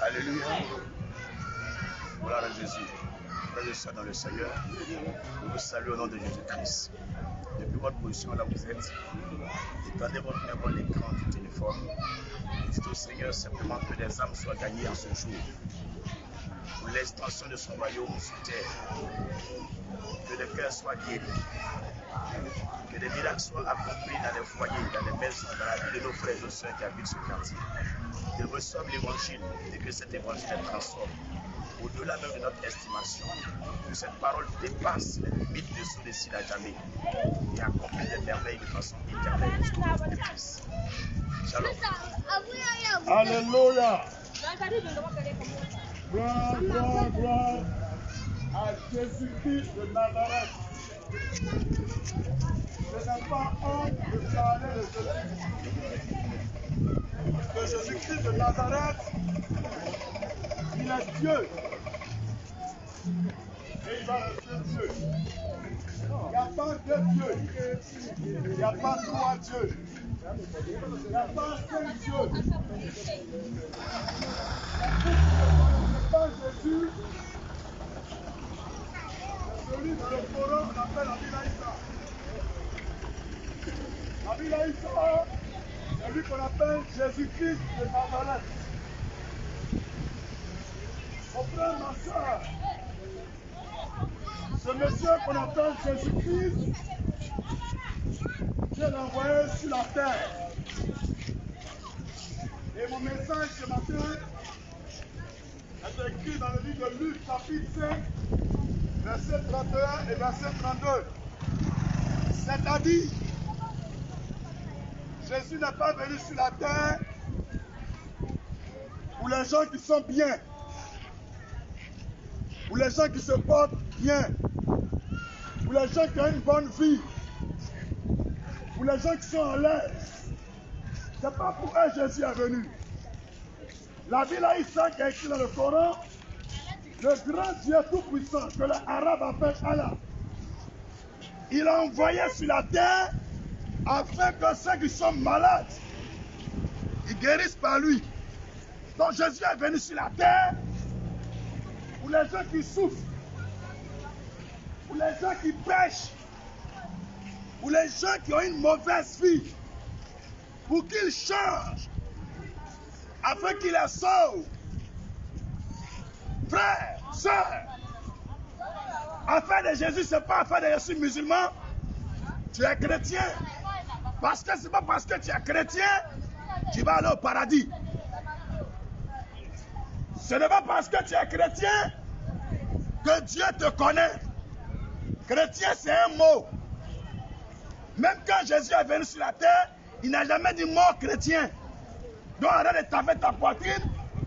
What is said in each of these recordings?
Alléluia. Gloire à Jésus. Frères et sœurs dans le Seigneur, je vous salue au nom de Jésus-Christ. Depuis votre position là où vous êtes, étendez votre main vers l'écran du téléphone. Dites au Seigneur simplement que des âmes soient gagnées en ce jour. Pour l'extension de son royaume sur terre. Que les cœurs soient guéris. Que des miracles soient accomplis dans les foyers, dans les maisons, dans la vie de nos frères et nos sœurs qui habitent ce quartier. Qu'ils reçoivent l'évangile et que cet évangile les transforme. Au-delà même de notre estimation, que cette parole dépasse les limites de ceux d'ici à jamais et accomplit des merveilles de façon éternelle jusqu'au bout des fils. Shalom. Alléluia. Gloire, gloire, gloire à Jésus-Christ de Nazareth. Je n'ai pas honte de parler de Jésus-Christ de Nazareth. Il est Dieu. Et il va rester Dieu. Il n'y a pas deux dieux. Il n'y a pas trois dieux. Il n'y a pas cinq dieux. C'est pas Jésus. C'est celui dans le Coran qu'on appelle Abilaïsa. C'est lui qu'on appelle Jésus-Christ de Nazareth. Mon frère, ma soeur, ce monsieur qu'on appelle Jésus-Christ, Dieu l'a envoyé sur la terre. Et mon message ce matin est écrit dans le livre de Luc, chapitre 5, verset 31 et verset 32. C'est-à-dire, Jésus n'est pas venu sur la terre pour les gens qui sont bien, pour les gens qui se portent bien, pour les gens qui ont une bonne vie, pour les gens qui sont en l'aise. Ce n'est pas pour eux Jésus est venu. La Bible qui est écrit dans le Coran, le grand Dieu tout-puissant que les Arabes appellent Allah, il a envoyé sur la terre afin que ceux qui sont malades, ils guérissent par lui. Donc Jésus est venu sur la terre pour les gens qui souffrent, pour les gens qui pêchent, pour les gens qui ont une mauvaise vie, pour qu'ils changent, afin qu'ils les sauvent. Frères, sœurs, affaire de Jésus, ce n'est pas affaire de Jésus musulman. Tu es chrétien. Parce que ce n'est pas parce que tu es chrétien, tu vas aller au paradis. Ce n'est pas parce que tu es chrétien que Dieu te connaît. Chrétien, c'est un mot. Même quand Jésus est venu sur la terre, il n'a jamais dit mot chrétien. Donc arrête de taper ta poitrine.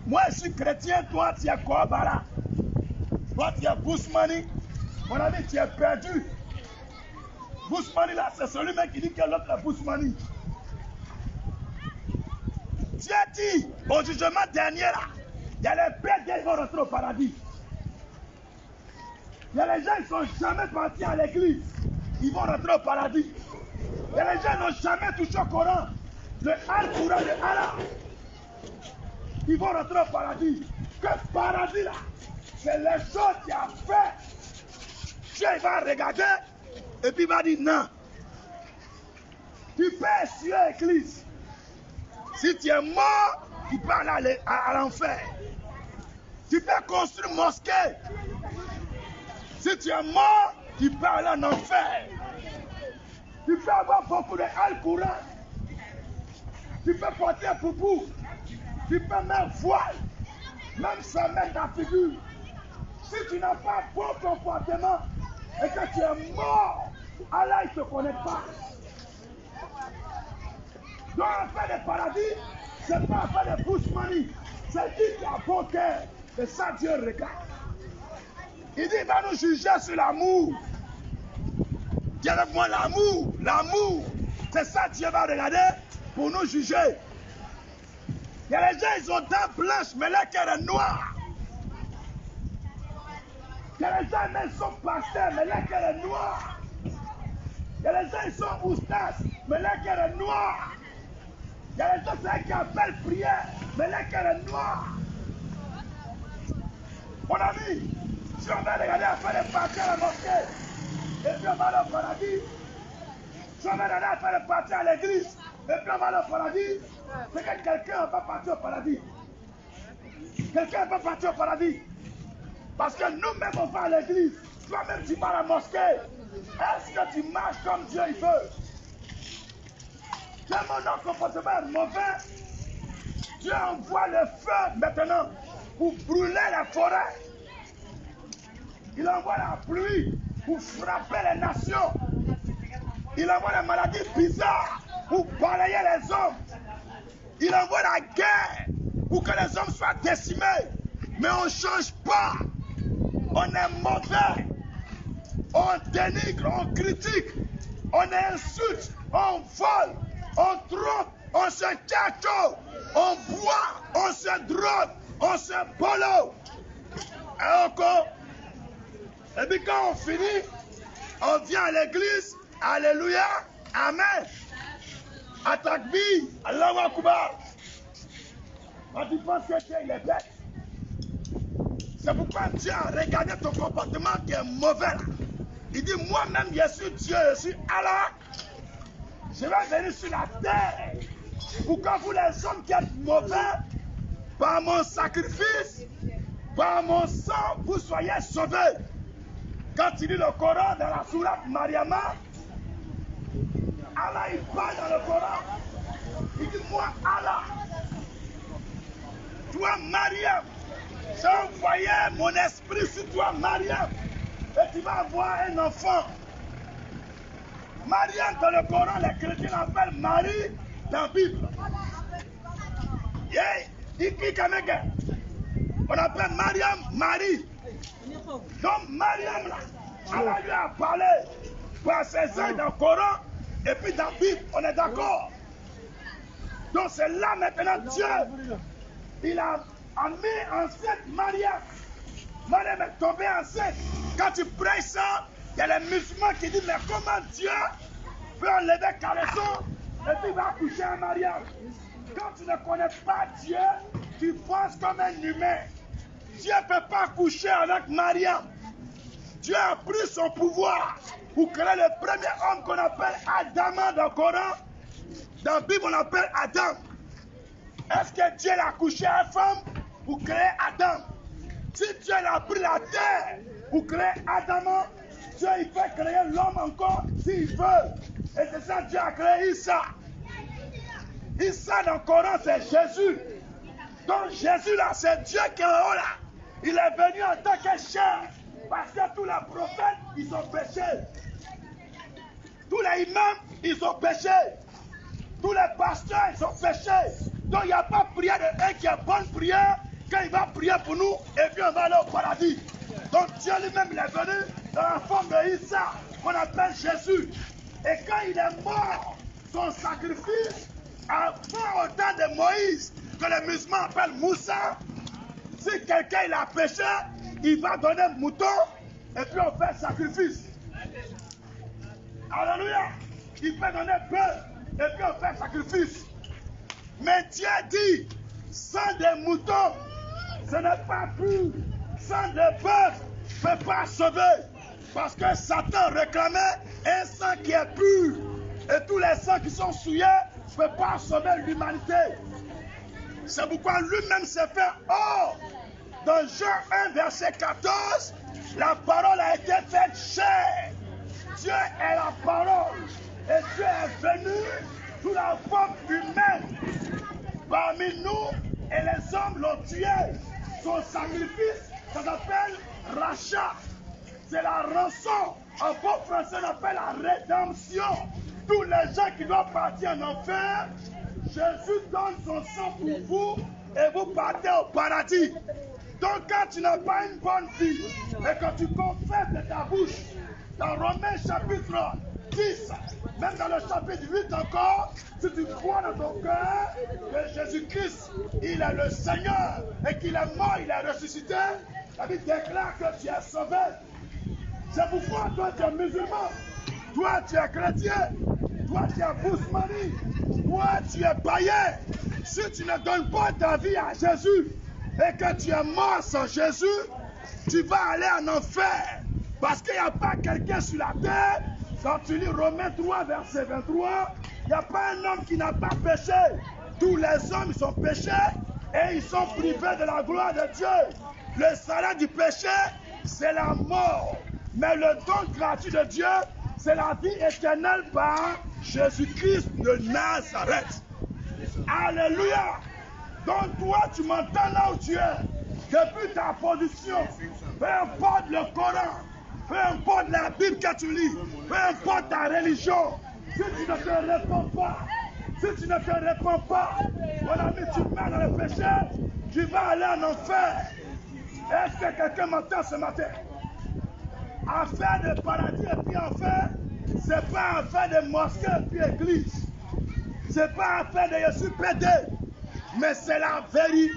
Moi, je suis chrétien, toi, tu es Kobara. Toi, tu es Bousmani. Mon ami, tu es perdu. Bousmani, là, c'est celui même qui dit que l'autre est Bousmani. Dieu dit, au jugement dernier, là, il y a les bêtes qui vont rentrer au paradis. Il y a les gens qui ne sont jamais partis à l'église. Ils vont rentrer au paradis. Il y a les gens qui n'ont jamais touché au Coran. Le Al-Quran de Allah. Ils vont rentrer au paradis. Que paradis là, c'est les choses qu'il a fait. Dieu il va regarder et puis il va dire non. Tu peux essuyer l'église. Si tu es mort, tu peux aller à l'enfer. Tu peux construire une mosquée. Si tu es mort, tu peux aller en enfer. Tu peux avoir beaucoup de Al-Quran. Tu peux porter un poupou. Tu peux même voile. Même sans mettre ta figure. Si tu n'as pas bon comportement et que tu es mort, Allah il ne te connaît pas. Donc affaire de paradis, ce n'est pas affaire de Bousmani. C'est lui qui a bon cœur. Et ça Dieu regarde. Il dit il va nous juger sur l'amour. Dis avec moi l'amour. L'amour. C'est ça Dieu va regarder pour nous juger. Il y a les gens, ils ont dents blanches, mais leur cœur est noir. Il y a les gens, ils sont pasteurs, mais leur cœur est noir. Il y a les gens, ils sont oustas, mais leur cœur est noir. Il y a les gens qui appellent prière, mais le cœur est noir. Mon ami, si on va regarder à faire les parties à la mosquée, et puis on va aller au paradis, si on va regarder à faire les parties à l'église, et puis on va aller au paradis, c'est que quelqu'un va partir au paradis. Quelqu'un va partir au paradis. Parce que nous-mêmes, on va à l'église. Toi-même, tu vas à la mosquée. Est-ce que tu marches comme Dieu il veut? Tellement notre comportement est mauvais. Dieu envoie le feu maintenant pour brûler la forêt. Il envoie la pluie pour frapper les nations. Il envoie la maladie bizarre pour balayer les hommes. Il envoie la guerre pour que les hommes soient décimés. Mais on ne change pas. On est mauvais. On dénigre, on critique, on insulte, on vole, on trompe, on se cache, on boit, on se drogue, on se bolo. Et encore. Et puis quand on finit, on vient à l'église. Alléluia. Amen. Atakbi. Allahu Akbar. Quand tu penses que Dieu il est bête. C'est pourquoi Dieu a regardé ton comportement qui est mauvais là. Il dit, moi-même, je suis Dieu, je suis Allah. Je vais venir sur la terre pour que vous, les hommes qui êtes mauvais, par mon sacrifice, par mon sang, vous soyez sauvés. Quand il lit le Coran dans la sourate Mariama, Allah, il parle dans le Coran. Il dit, moi, Allah, toi, Mariam, j'ai envoyé mon esprit sur toi, Mariam. Et tu vas avoir un enfant. Mariam, dans le Coran, les chrétiens l'appellent Marie dans la Bible. On appelle Mariam Marie. Donc Mariam, là, Allah lui a parlé par ses ailes dans le Coran et puis dans la Bible. On est d'accord? Donc c'est là maintenant Dieu, il a mis enceinte Mariam. Mariam est tombée enceinte. Quand tu prêches ça, il y a les musulmans qui disent, mais comment Dieu peut enlever caleçon et puis il va accoucher à Mariam? Quand tu ne connais pas Dieu, tu penses comme un humain. Dieu ne peut pas coucher avec Mariam. Dieu a pris son pouvoir pour créer le premier homme qu'on appelle Adam dans le Coran. Dans la Bible, on l'appelle Adam. Est-ce que Dieu a couché à une femme pour créer Adam? Si Dieu a pris la terre pour créer Adam, Dieu il peut créer l'homme encore s'il veut. Et c'est ça que Dieu a créé Issa. Issa dans le Coran, c'est Jésus. Donc Jésus là, c'est Dieu qui est en haut là. Il est venu en tant que chair. Parce que tous les prophètes, ils ont péché. Tous les imams, ils ont péché. Tous les pasteurs, ils ont péché. Donc il n'y a pas prière de un qui est bonne prière. Quand il va prier pour nous, et puis on va aller au paradis. Donc Dieu lui-même, il est venu dans la forme de Issa, qu'on appelle Jésus. Et quand il est mort, son sacrifice, avant au temps de Moïse, que les musulmans appellent Moussa, si quelqu'un il a péché, il va donner un mouton, et puis on fait sacrifice. Alléluia. Il peut donner beurre, et puis on fait sacrifice. Mais Dieu dit, sang de mouton, ce n'est pas pur. Sang de bœuf ne peut pas sauver. Parce que Satan réclamait un sang qui est pur. Et tous les sangs qui sont souillés ne peuvent pas sauver l'humanité. C'est pourquoi lui-même s'est fait or. Dans Jean 1, verset 14, la parole a été faite chair. Dieu est la parole. Et Dieu est venu sous la forme humaine parmi nous. Et les hommes l'ont tué. Son sacrifice, ça s'appelle rachat. C'est la rançon. En bon français, on appelle la rédemption. Tous les gens qui doivent partir en enfer, Jésus donne son sang pour vous et vous partez au paradis. Donc quand tu n'as pas une bonne vie et que tu confesses de ta bouche, dans Romains chapitre 10, même dans le chapitre 8 encore, si tu crois dans ton cœur que Jésus-Christ, il est le Seigneur et qu'il est mort, il est ressuscité, la Bible déclare que tu es sauvé. C'est pourquoi toi tu es musulman, toi tu es chrétien, Toi, tu es Bousmani. Toi, tu es païen. Si tu ne donnes pas ta vie à Jésus et que tu es mort sans Jésus, tu vas aller en enfer. Parce qu'il n'y a pas quelqu'un sur la terre. Quand tu lis Romains 3, verset 23, il n'y a pas un homme qui n'a pas péché. Tous les hommes sont péchés et ils sont privés de la gloire de Dieu. Le salaire du péché, c'est la mort. Mais le don gratuit de Dieu, c'est la vie éternelle par Jésus-Christ de Nazareth. Alléluia. Donc toi, tu m'entends là où tu es. Depuis ta position, peu importe le Coran, peu importe la Bible que tu lis, peu importe ta religion, si tu ne te réponds pas, mon ami, tu mets dans le péché, tu vas aller en enfer. Est-ce que quelqu'un m'entend ce matin? Affaire de paradis et puis enfer, c'est pas affaire de mosquée et puis église. C'est pas affaire de Jésus pédé, mais c'est la vérité.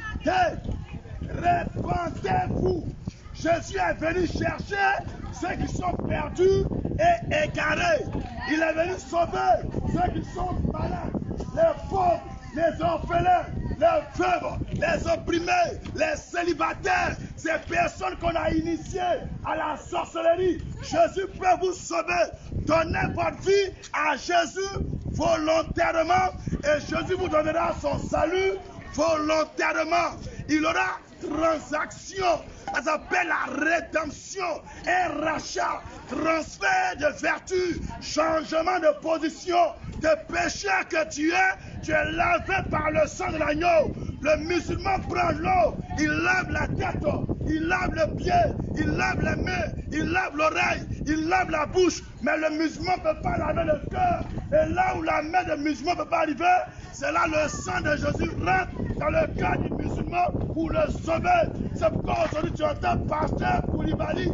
Répentez-vous. Jésus est venu chercher ceux qui sont perdus et égarés. Il est venu sauver ceux qui sont malades, les pauvres, les orphelins, les veuves, les opprimés, les célibataires, ces personnes qu'on a initiées à la sorcellerie. Jésus peut vous sauver. Donnez votre vie à Jésus volontairement et Jésus vous donnera son salut volontairement. Il aura transaction, ça s'appelle la rédemption, un rachat, transfert de vertu, changement de position, de péché que tu es lavé par le sang de l'agneau. Le musulman prend l'eau, il lave la tête, il lave le pied, il lave les mains, il lave l'oreille, il lave la bouche, mais le musulman ne peut pas laver le cœur. Et là où la main du musulman ne peut pas arriver, c'est là le sang de Jésus rentre dans le cœur du musulman pour le sauver. C'est pourquoi aujourd'hui tu entends pasteur Koulibaly,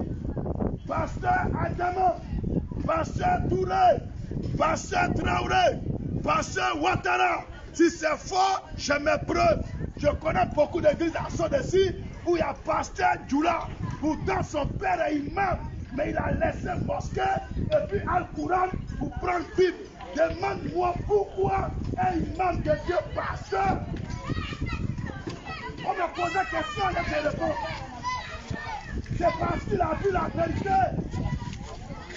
pasteur Adama, pasteur Touré, pasteur Traoré, pasteur Ouattara. Si c'est faux, j'ai mes preuves. Je connais beaucoup d'églises à Sodessi où il y a pasteur Djoula. Pourtant son père est imam, mais il a laissé mosquée et puis Al-Quran pour prendre Bible. Demande-moi pourquoi un imam de Dieu pasteur. On me pose la question et je réponds. C'est parce qu'il a vu la vérité.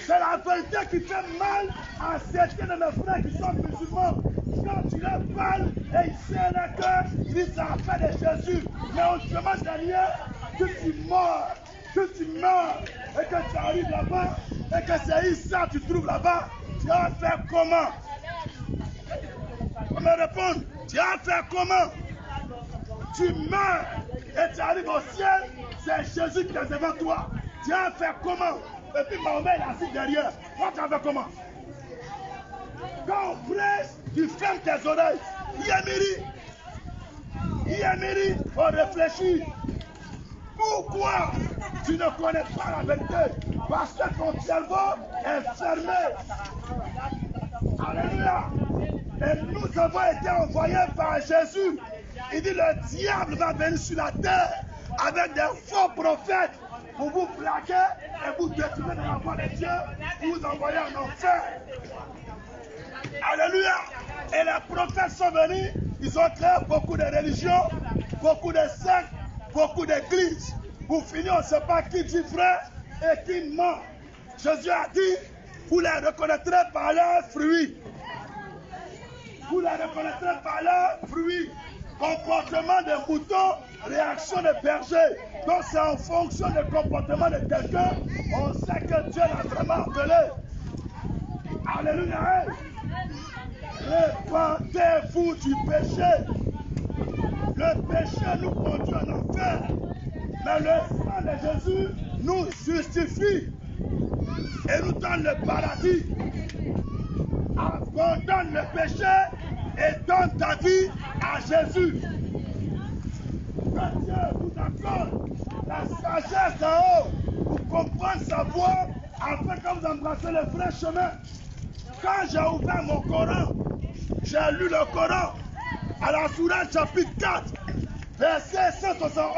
C'est la vérité qui fait mal à certains de mes frères qui sont musulmans. Quand tu leur parles et ils serrent le cœur, ils disent ça a fait de Jésus. Mais on te demande derrière que tu meurs, et que tu arrives là-bas, et que c'est Issa que tu trouves là-bas, tu vas faire comment? On me répond, tu vas faire comment? Tu meurs et tu arrives au ciel, c'est Jésus qui est devant toi. Tu vas faire comment? Et puis Mahomet est assis derrière. Toi, tu vas faire comment? Quand on prêche, tu fermes tes oreilles. Yamiri, on réfléchit. Pourquoi tu ne connais pas la vérité? Parce que ton cerveau est fermé. Alléluia. Et nous avons été envoyés par Jésus. Il dit le diable va venir sur la terre avec des faux prophètes pour vous plaquer et vous détourner de la voie de Dieu, pour vous envoyer en enfer. Alléluia. Et les prophètes sont venus, ils ont créé beaucoup de religions, beaucoup de sectes, beaucoup d'églises. Pour finir, on ne sait pas qui dit vrai et qui ment. Jésus a dit, vous les reconnaîtrez par leurs fruits. Vous les reconnaîtrez par leurs fruits. Comportement de mouton, réaction de berger. Donc c'est en fonction du comportement de quelqu'un, on sait que Dieu l'a vraiment appelé. Alléluia. Répentez-vous du péché. Le péché nous conduit en enfer. Mais le sang de Jésus nous justifie et nous donne le paradis. Abandonne le péché et donne ta vie à Jésus. Que Dieu vous accorde la sagesse en haut pour comprendre sa voie afin que vous embrassez le vrai chemin. Quand j'ai ouvert mon Coran, j'ai lu le Coran à la sourate chapitre 4, verset 171.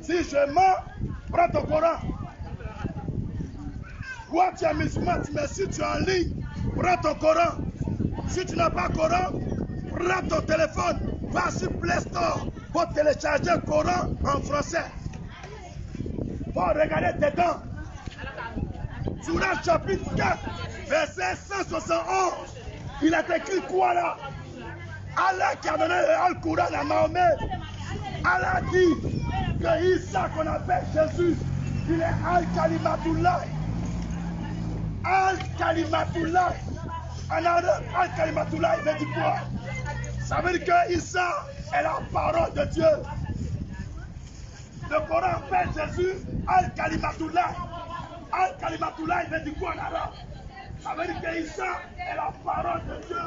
Si je mens, prends ton Coran. Toi, tu es musulman, mais si tu es en ligne, prends ton Coran. Si tu n'as pas Coran, prends ton téléphone, va sur Play Store pour télécharger le Coran en français. Pour regarder dedans. Surah chapitre 4, verset 171. Il a écrit quoi là? Allah qui a donné le Coran à Mahomet. Allah dit que Issa qu'on appelle Jésus, il est Al-Kalimatullah. Al-Kalimatullah. En arabe, Al-Kalimatullah, il veut dire quoi? Ça veut dire que Issa est la parole de Dieu. Le Coran appelle Jésus Al-Kalimatullah. Al-Kalimatullah, il veut dire quoi en arabe? Ça veut dire que Issa est la parole de Dieu.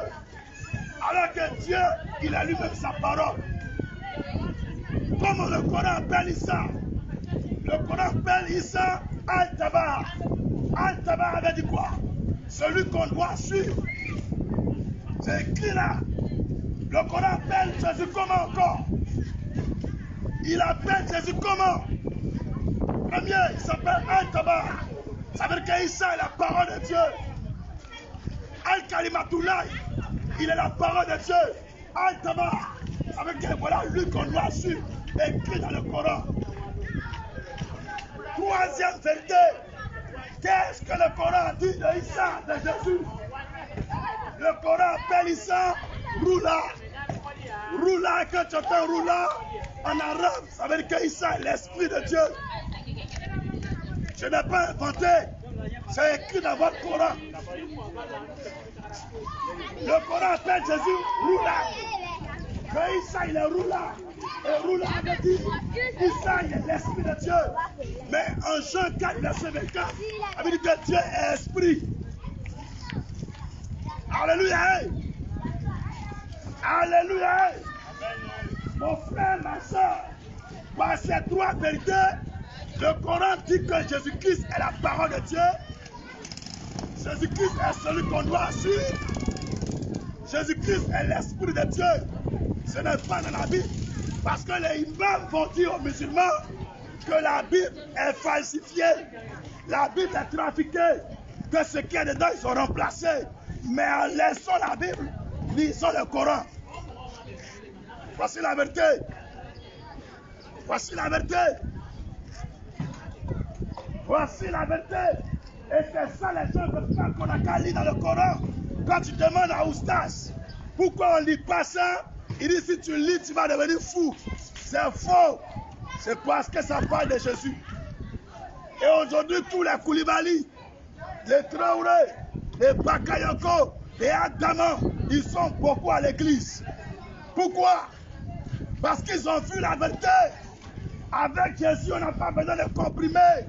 Alors que Dieu, il a lui-même sa parole. Comment le Coran appelle Issa? Le Coran appelle Issa Al-Tabar. Al-Tabar veut dire quoi? Celui qu'on doit suivre. C'est écrit là. Le Coran appelle Jésus comment encore? Il appelle Jésus comment? Premier, il s'appelle Al-Tabar. Ça veut dire qu'Issa est la parole de Dieu. Al-Kalimatullah, il est la parole de Dieu. Al-Tabar, ça veut dire que voilà lui qu'on doit suivre, écrit dans le Coran. Troisième vérité, qu'est-ce que le Coran dit de Issa, de Jésus? Le Coran appelle Issa Roula. Roula, quand tu entends Roula en arabe, ça veut dire que Issa est l'Esprit de Dieu. Je n'ai pas inventé, c'est écrit dans votre Coran. Le Coran appelle Jésus Roula. Que Issa il est Roula. Et Roula avait dit, Issa il est l'Esprit de Dieu. Mais en Jean 4, verset 24, il avait dit que Dieu est Esprit. Alléluia. Alléluia. Mon frère, ma soeur, par ces trois vérités, le Coran dit que Jésus-Christ est la parole de Dieu. Jésus-Christ est celui qu'on doit suivre. Jésus-Christ est l'Esprit de Dieu. Ce n'est pas dans la Bible. Parce que les imams vont dire aux musulmans que la Bible est falsifiée. La Bible est trafiquée. Que ce qu'il y a dedans, ils sont remplacés. Mais en laissant la Bible, lisons le Coran. Voici la vérité. Voici la vérité. Voici la vérité. Et c'est ça les gens veulent pas qu'on a qu'à lire dans le Coran. Quand tu demandes à Oustas pourquoi on ne lit pas ça, il dit si tu lis, tu vas devenir fou. C'est faux. C'est parce que ça parle de Jésus. Et aujourd'hui, tous les Koulibaly, les Traoré, les Bakayoko, les Adama, ils sont beaucoup à l'église. Pourquoi? Parce qu'ils ont vu la vérité. Avec Jésus, on n'a pas besoin de comprimer.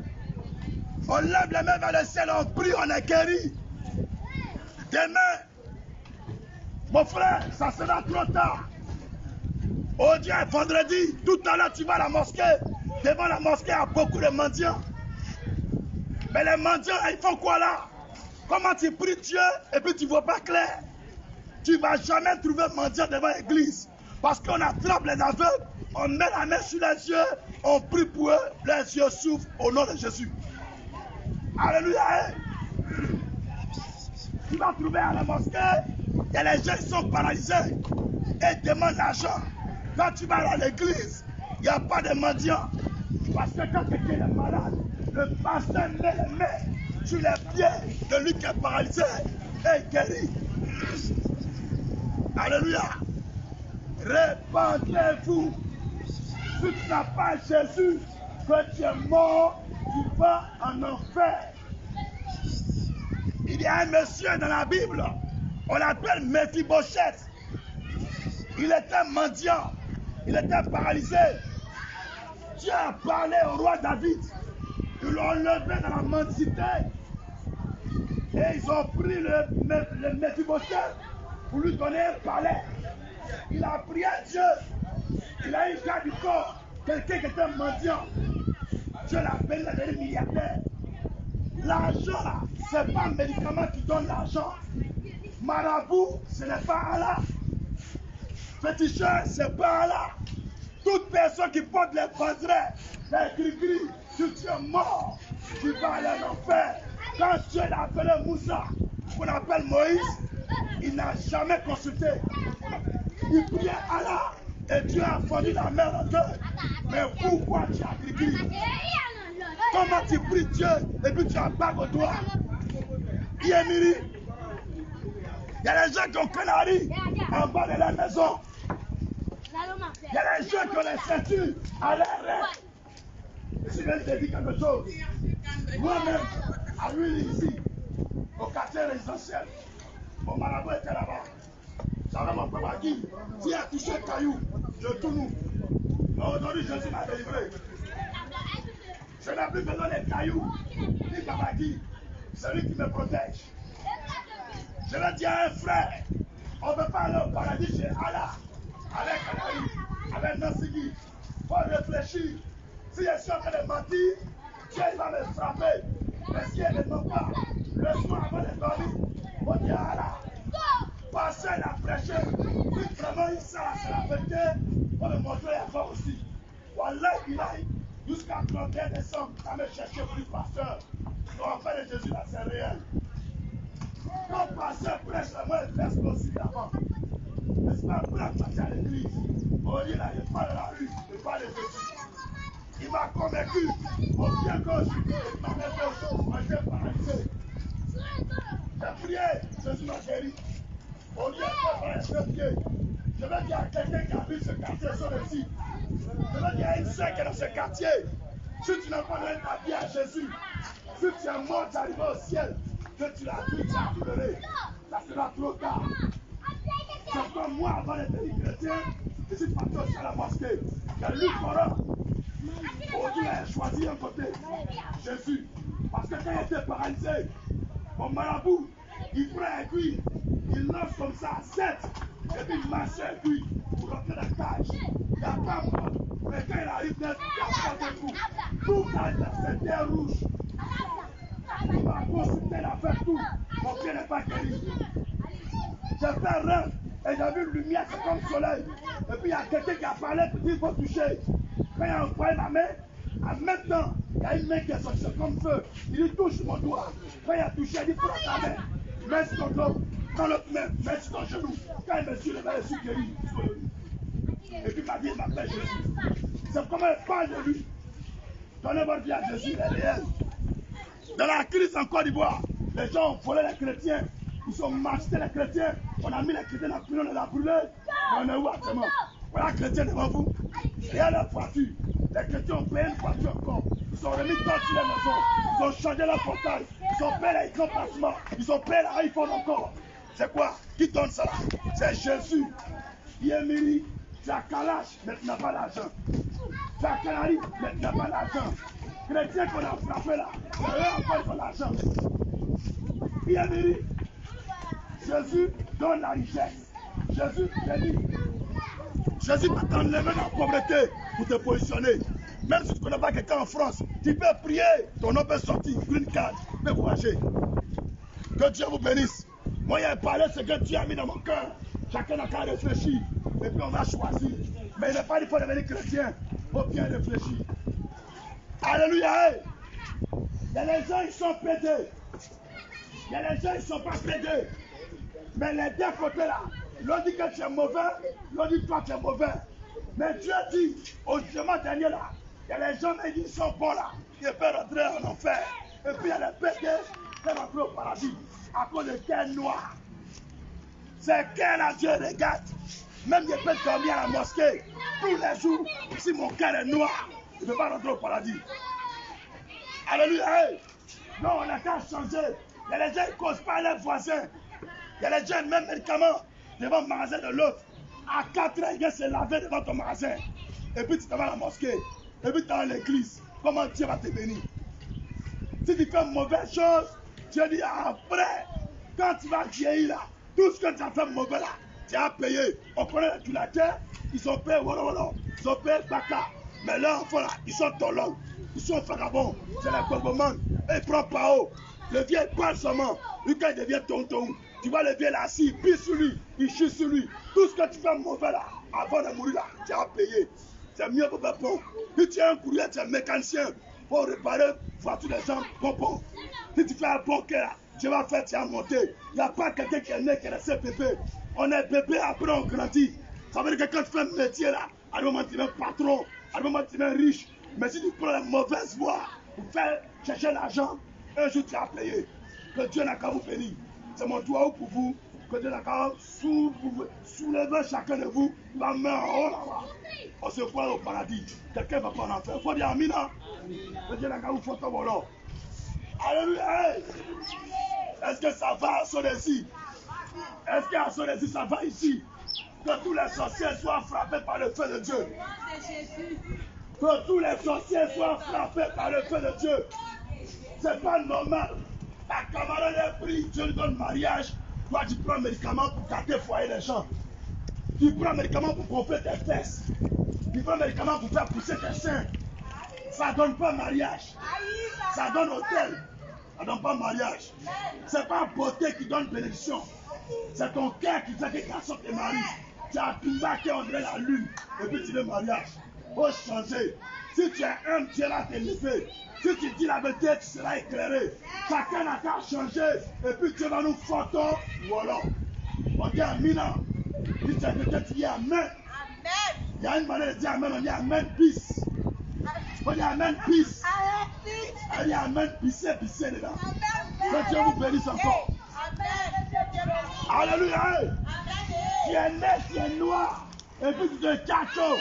On lève les mains vers le ciel, on prie, on est guéri. Demain, mon frère, ça sera trop tard. Aujourd'hui est vendredi, tout à l'heure tu vas à la mosquée. Devant la mosquée, il y a beaucoup de mendiants. Mais les mendiants, ils font quoi là? Comment tu pries Dieu et puis tu ne vois pas clair? Tu ne vas jamais trouver mendiant devant l'église. Parce qu'on attrape les aveugles, on met la main sur les yeux, on prie pour eux, les yeux s'ouvrent au nom de Jésus. Alléluia. Tu vas trouver à la mosquée, il y a les gens qui sont paralysés et demandent l'argent. Quand tu vas à l'église, il n'y a pas de mendiants. Parce que quand quelqu'un est malade, le pasteur met les mains sur les pieds de lui qui est paralysé et guérit. Alléluia. Répandez-vous. Si tu n'as pas Jésus, que tu es mort, tu vas en enfer. Il y a un monsieur dans la Bible, on l'appelle Mephibosheth. Il était mendiant, il était paralysé. Dieu a parlé au roi David. Ils l'ont enlevé dans la mendicité. Et ils ont pris le Mephibosheth pour lui donner un palais. Il a prié à Dieu. Il a eu un cas du corps, quelqu'un qui était mendiant. Dieu l'a appelé à devenir milliardaire. L'argent là, ce n'est pas un médicament qui donne l'argent. Marabout, ce n'est pas Allah. Féticheur, ce n'est pas Allah. Toute personne qui porte les bandelettes, les gris-gris, si tu es mort, tu vas aller en enfer. Quand Dieu l'a appelé Moussa, qu'on appelle Moïse, Il n'a jamais consulté. Il priait Allah et Dieu a fondu la mer en deux. Mais pourquoi tu as grillé? Comment tu pries Dieu et puis tu as pas au doigt? Yémiri, il y a des gens qui ont canari en bas de la maison. Il y a des gens qui ont les ceintures à l'air. Je vais te dire quelque chose. Moi-même, à lui ici, au quartier résidentiel, mon marabout était là-bas. J'avais mon papa qui, s'il a touché le caillou, je tourne. Mais aujourd'hui, Jésus m'a délivré. Je n'ai plus besoin des cailloux, ni papa qui, c'est lui qui me protège. Je vais dire à un frère, on ne peut pas aller au paradis chez Allah, avec Alaï, avec Nassigi. Il faut réfléchir. Si je suis en train de mentir, Dieu va me frapper. Mais si elle ne ment pas, le soir avant de dormir, on dit à Allah, passez la prêcher. Si vraiment il sait, c'est la vérité, on me montrer la foi aussi. Wallah, il a jusqu'à 31 décembre, à me chercher plus pasteur. Donc, en fait, de Jésus, là, c'est réel. Quand pasteur prêche, la moi, il fait possible avant. Mais c'est pas pour la passer à l'église. On dit là, il parle de la rue, il parle de Jésus. Il m'a convaincu, au pied gauche, il m'a fait moi j'étais paralysé. J'ai prié, Jésus m'a guéri. Au lieu de faire un pied, je vais dire à quelqu'un qui habite ce quartier sur le site. Je vais dire à une sœur qui est dans ce quartier, si tu n'as pas donné ta vie à Jésus, si tu es mort, tu arrives au ciel, que tu l'as vu, tu as pleuré, ça sera trop tard. C'est comme moi, avant d'être chrétien, je suis parti à la mosquée. J'ai lu le Coran. Aujourd'hui, j'ai choisi un côté, Jésus. Parce que quand il était paralysé, mon marabout, il prend un cuir, il lance comme ça à 7, et puis il marche un cuir pour rentrer dans la cage. Il n'y a pas moi. Mais quand il arrive net, il n'y a pas de coup. Tout c'était rouge. Il m'a consulté, il a fait tout. Mon pied n'est pas guéri. J'ai fait un rêve et j'ai vu une lumière, c'est comme le soleil. Et puis il y a quelqu'un qui a parlé, il faut toucher. Quand il a envoyé ma main, en même temps, il y a une main qui est sortie comme feu. Il dit touche mon doigt. Quand il a touché, il dit prends ta main. Mets sur ton dos. Prends l'autre main, mets sur ton genou. Quand il me suit, levé, je suis guéri. Et puis ma vie m'appelle Jésus. C'est comme elle parle de lui. Donnez votre vie à Jésus, il est réel. Dans la crise en Côte d'Ivoire, les gens ont volé les chrétiens. Ils ont marché les chrétiens. On a mis les chrétiens dans la prison, on les a brûlés. Mais on est où actuellement? Voilà, chrétiens devant vous. Rien leur voiture. Les chrétiens ont payé une voiture encore. Ils ont remis dans les maisons. Ils ont changé leur portail. Ils ont payé les grands placements. Ils ont payé l'iPhone encore. C'est quoi? Qui donne ça? C'est Jésus. Yémiri, tu as Kalash, mais tu n'as pas l'argent. Tu as Canari, mais tu n'as pas l'argent. Chrétiens qu'on a frappé là, eux encore ils ont l'argent. Yémiri, Jésus donne la richesse. Jésus bénit. Jésus va t'enlever dans la pauvreté pour te positionner. Même si tu ne connais pas quelqu'un en France, tu peux prier, ton nom peut sortir, green card, tu peux voyager. Que Dieu vous bénisse. Moi, il y a parlé ce que Dieu a mis dans mon cœur. Chacun n'a qu'à réfléchir. Et puis on va choisir. Mais il n'est pas dit qu'il faut devenir chrétien. Il faut bien réfléchir. Alléluia. Il y a les gens, ils sont pédés. Il y a les gens, ils ne sont pas pédés. Mais les deux côtés là, l'on dit que tu es mauvais, l'on dit que toi tu es mauvais. Mais Dieu dit, au jugement dernier là, il y a les gens qui sont bons là, qui peuvent rentrer en enfer. Et puis il y a les pédés qui peuvent rentrer au paradis à cause de cœur noir. C'est cœur là, Dieu regarde. Même je peux dormir à la mosquée tous les jours. Si mon cœur est noir, je ne peux pas rentrer au paradis. Alléluia. Non, on a qu'à changer. Il y a les gens qui ne causent pas leurs voisins. Il y a les gens, même médicaments, devant le magasin de l'autre. À 4 heures, il vient se laver devant ton magasin. Et puis tu te vas à la mosquée. Et puis tu es dans l'église. Comment Dieu va te bénir? Si tu fais une mauvaise chose, Dieu dit après, quand tu vas vieillir là, tout ce que tu as fait mauvais là, tu as payé. On connaît les culateurs, ils ont payé Wololo, ils ont payé Baka. Mais leurs enfants là, ils sont tolons, ils sont vagabonds, c'est les Bobomans. Et ils prennent pas haut. Le vieux parle seulement. Lui, quand il devient tonton, tu vois le vieux là, assis, il pisse sur lui, il chie sur lui. Tout ce que tu fais mauvais là, avant de mourir là, tu as payé. C'est mieux pour Bapon. Si tu es un courrier, tu es un mécanicien pour réparer voiture des gens, Bapon. Si tu fais un bon cœur là, Tu vas faire, tu vas monter. Il n'y a pas quelqu'un qui est né qui est resté bébé. On est bébé, après on grandit. Ça veut dire que quand tu fais un métier là, à un moment tu es patron, à un moment tu es riche. Mais si tu prends la mauvaise voie pour faire chercher l'argent, un jour tu vas payer. Que Dieu n'a qu'à vous bénir. C'est mon doigt pour vous. Que Dieu n'a qu'à soulever chacun de vous la main en haut là-bas. On se voit au paradis. Quelqu'un va pas en enfer. Il faut dire Amina. Que Dieu n'a qu'à vous faire ton nom. Alléluia. Est-ce que ça va à Sonesi? Est-ce qu'à Sonesi ça va ici? Que tous les sorciers soient frappés par le feu de Dieu. Que tous les sorciers soient frappés par le feu de Dieu. C'est pas normal. Ta camarade est pris, Dieu lui donne mariage. Toi, tu prends un médicament pour gâter le foyer des gens. Tu prends un médicament pour gonfler tes fesses. Tu prends un médicament pour faire pousser tes seins. Ça ne donne pas mariage. Ça donne hôtel. Ça ne donne pas mariage. C'est pas beauté qui donne bénédiction. C'est ton cœur qui fait que garçon te marie. Tu as tout marqué on dirait la lune. Et puis tu veux mariage. Il faut changer. Si tu es un, Dieu va t'élever. Si tu dis la vérité, tu seras éclairé. Chacun n'a qu'à changer. Et puis Dieu va nous photo. Voilà. On dit Amina. Si tu es quelqu'un, tu dis Amen. Il y a une manière de dire Amen. On dit Amen, peace. On dit Amen, peace. On dit Amen, pissez dedans. Que Dieu vous bénisse encore. Alléluia. Tu es né, tu es noir. Et puis tu te caches.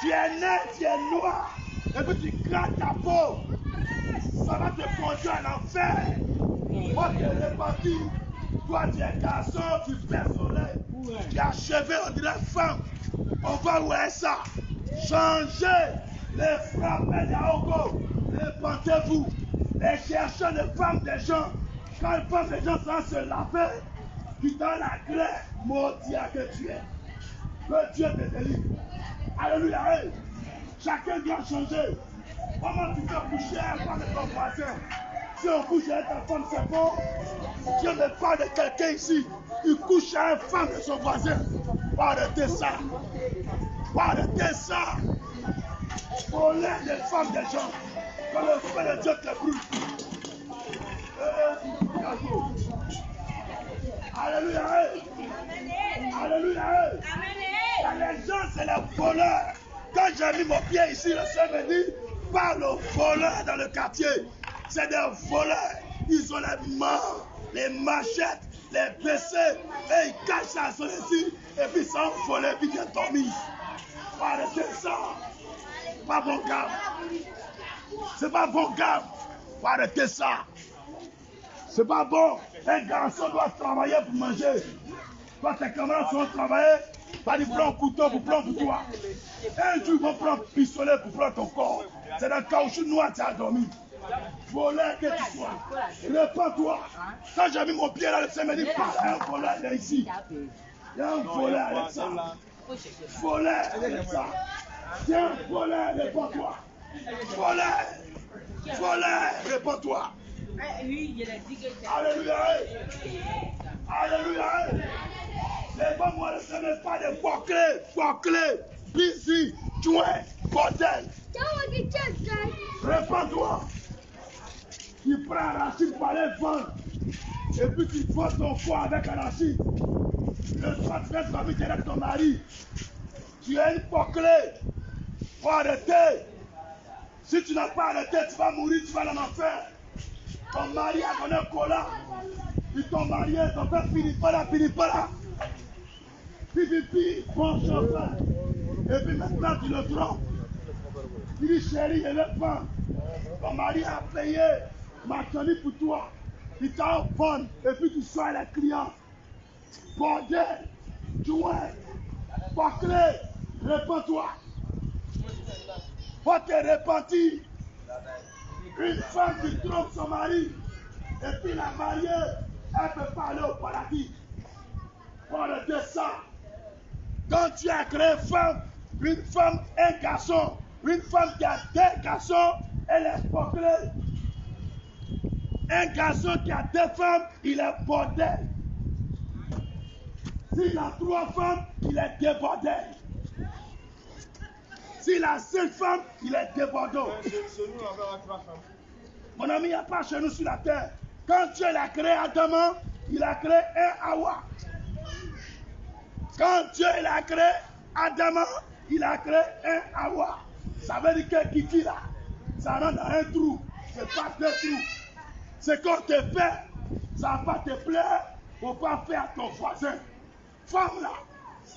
Tu es né, tu es noir. Et puis tu craques ta peau. Ça va te conduire en enfer. Moi, tu es réparti. Toi, tu es garçon, tu fais soleil. Tu as cheveux, on dirait femme. On va où est ça? Changez les frappés d'Aogo. Répentez-vous. Les chercheurs de femmes des gens. Quand les femmes des gens sont se laver, tu donnes la grève. Maudit que tu es. Que Dieu te délivre. Alléluia. Chacun doit changer. Comment tu peux coucher à la femme de ton voisin? Si on couche avec ta femme, c'est bon. Dieu me parle de quelqu'un ici. Il couche avec une femme de son voisin. Faut arrêter ça. Faut arrêter ça. Voler les femmes des gens. Quand le feu de Dieu te brûle. Alléluia. Alléluia. Les gens, c'est les voleurs. Quand j'ai mis mon pied ici, le Seigneur me dit, parle aux voleurs dans le quartier. C'est des voleurs. Ils ont les mains, les machettes, les PC, et ils cachent ça sur ici, et puis ils sont volés, puis ils viennent dormir. Faut arrêter ça. Pas bon gamme. C'est pas bon gamme. Faut arrêter ça. C'est pas bon. Un garçon doit travailler pour manger. Toi, tes camarades vont travailler. Pas du prendre un couteau pour prendre pour toi. Un jour, ils vont prendre un pistolet pour prendre ton corps. C'est dans le caoutchouc noir que tu as dormi. Voleur que tu sois. Répands-toi. Quand j'ai mis mon pied là, le Seigneur me dit, parle à un voleur, il est ici. Il y a un voleur avec ça. Voleur avec ça. Tiens, voleur, répands-toi. Voleur. Voleur, répands-toi. Alléluia. Alléluia. Les bons mots, ce n'est pas des bouclés, busy, joint, bordel. Répands-toi. Tu prends Arachide pour aller vendre. Et puis tu vends ton foie avec Arachide. Le soir, tu fais famille avec ton mari. Tu es une bouclée. Faut arrêter. Si tu n'as pas arrêté, tu vas mourir, tu vas dans l'enfer. Ton mari a donné un collant. Ils t'ont marié, ton père finit pas là. Pipi, bon chauffeur. Et puis maintenant tu le trompes. Il dit chérie, je vais prendre. Ton mari a payé marchandise pour toi. Il t'a vendu et puis tu sois les clients. Bordel, joint, bâclé, répands-toi. Faut te repentir. Une femme qui trompe son mari et puis la mariée, elle peut pas aller au paradis. Faut arrêter ça. Quand tu as créé une femme, un garçon, une femme qui a deux garçons, elle est bordel. Un garçon qui a deux femmes, il est bordel. S'il a trois femmes, il est débordé. S'il a cinq femmes, il est débordé. Mon ami, il n'y a pas chez nous sur la terre. Quand Dieu l'a créé Adam, il a créé un Hawa. Quand Dieu l'a créé Adam, il a créé un Hawa. Ça veut dire que Kiki là, ça rentre dans un trou. C'est pas deux trous. C'est qu'on te fait, ça va pas te plaire, faut pas faire à ton voisin. Femme là,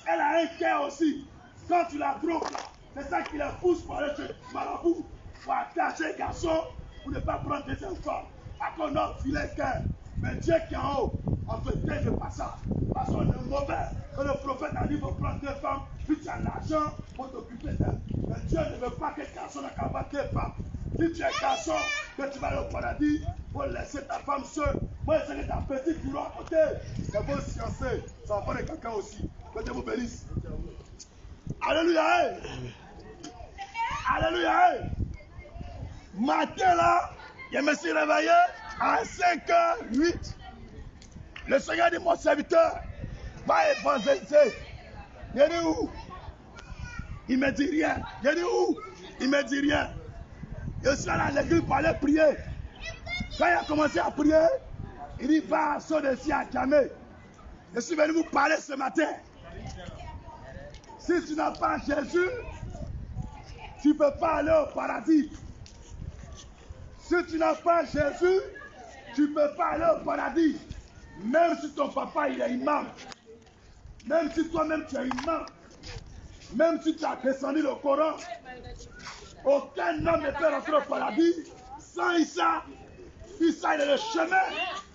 elle a un cœur aussi. Quand tu la drogues là, c'est ça qui la pousse pour aller chez Marabout, pour attacher un garçon, pour ne pas prendre des enfants. Parce qu'on a filé le cœur. Mais Dieu qui est en haut, en fait, Dieu ne fait pas ça. Parce qu'on est mauvais. Quand le prophète a dit qu'il faut prendre deux femmes, puis tu as l'argent pour t'occuper d'elles. Mais Dieu ne veut pas que le garçon n'ait qu'à avoir deux femmes. Si tu es garçon, que tu vas aller au paradis, il faut laisser ta femme seule. Moi, je sais que ta petite boulot à côté. C'est beau sciencer. Ça va faire de quelqu'un aussi. Que Dieu vous bénisse. Alléluia. Alléluia. Matin là, je me suis réveillé à 5h08. Le Seigneur dit, mon serviteur, va évangéliser. Il dit où? Il me dit rien. Il dit où? Il me dit rien. Je suis allé à l'église pour aller prier. Quand il a commencé à prier, il dit, va à Sodeci à Djamé. Je suis venu vous parler ce matin. Si tu n'as pas Jésus, tu ne peux pas aller au paradis. Si tu n'as pas Jésus, tu ne peux pas aller au paradis. Même si ton papa il est imam. Même si toi-même tu es imam. Même si tu as descendu le Coran. Aucun homme ne peut rentrer au paradis sans Issa. Issa il est le chemin,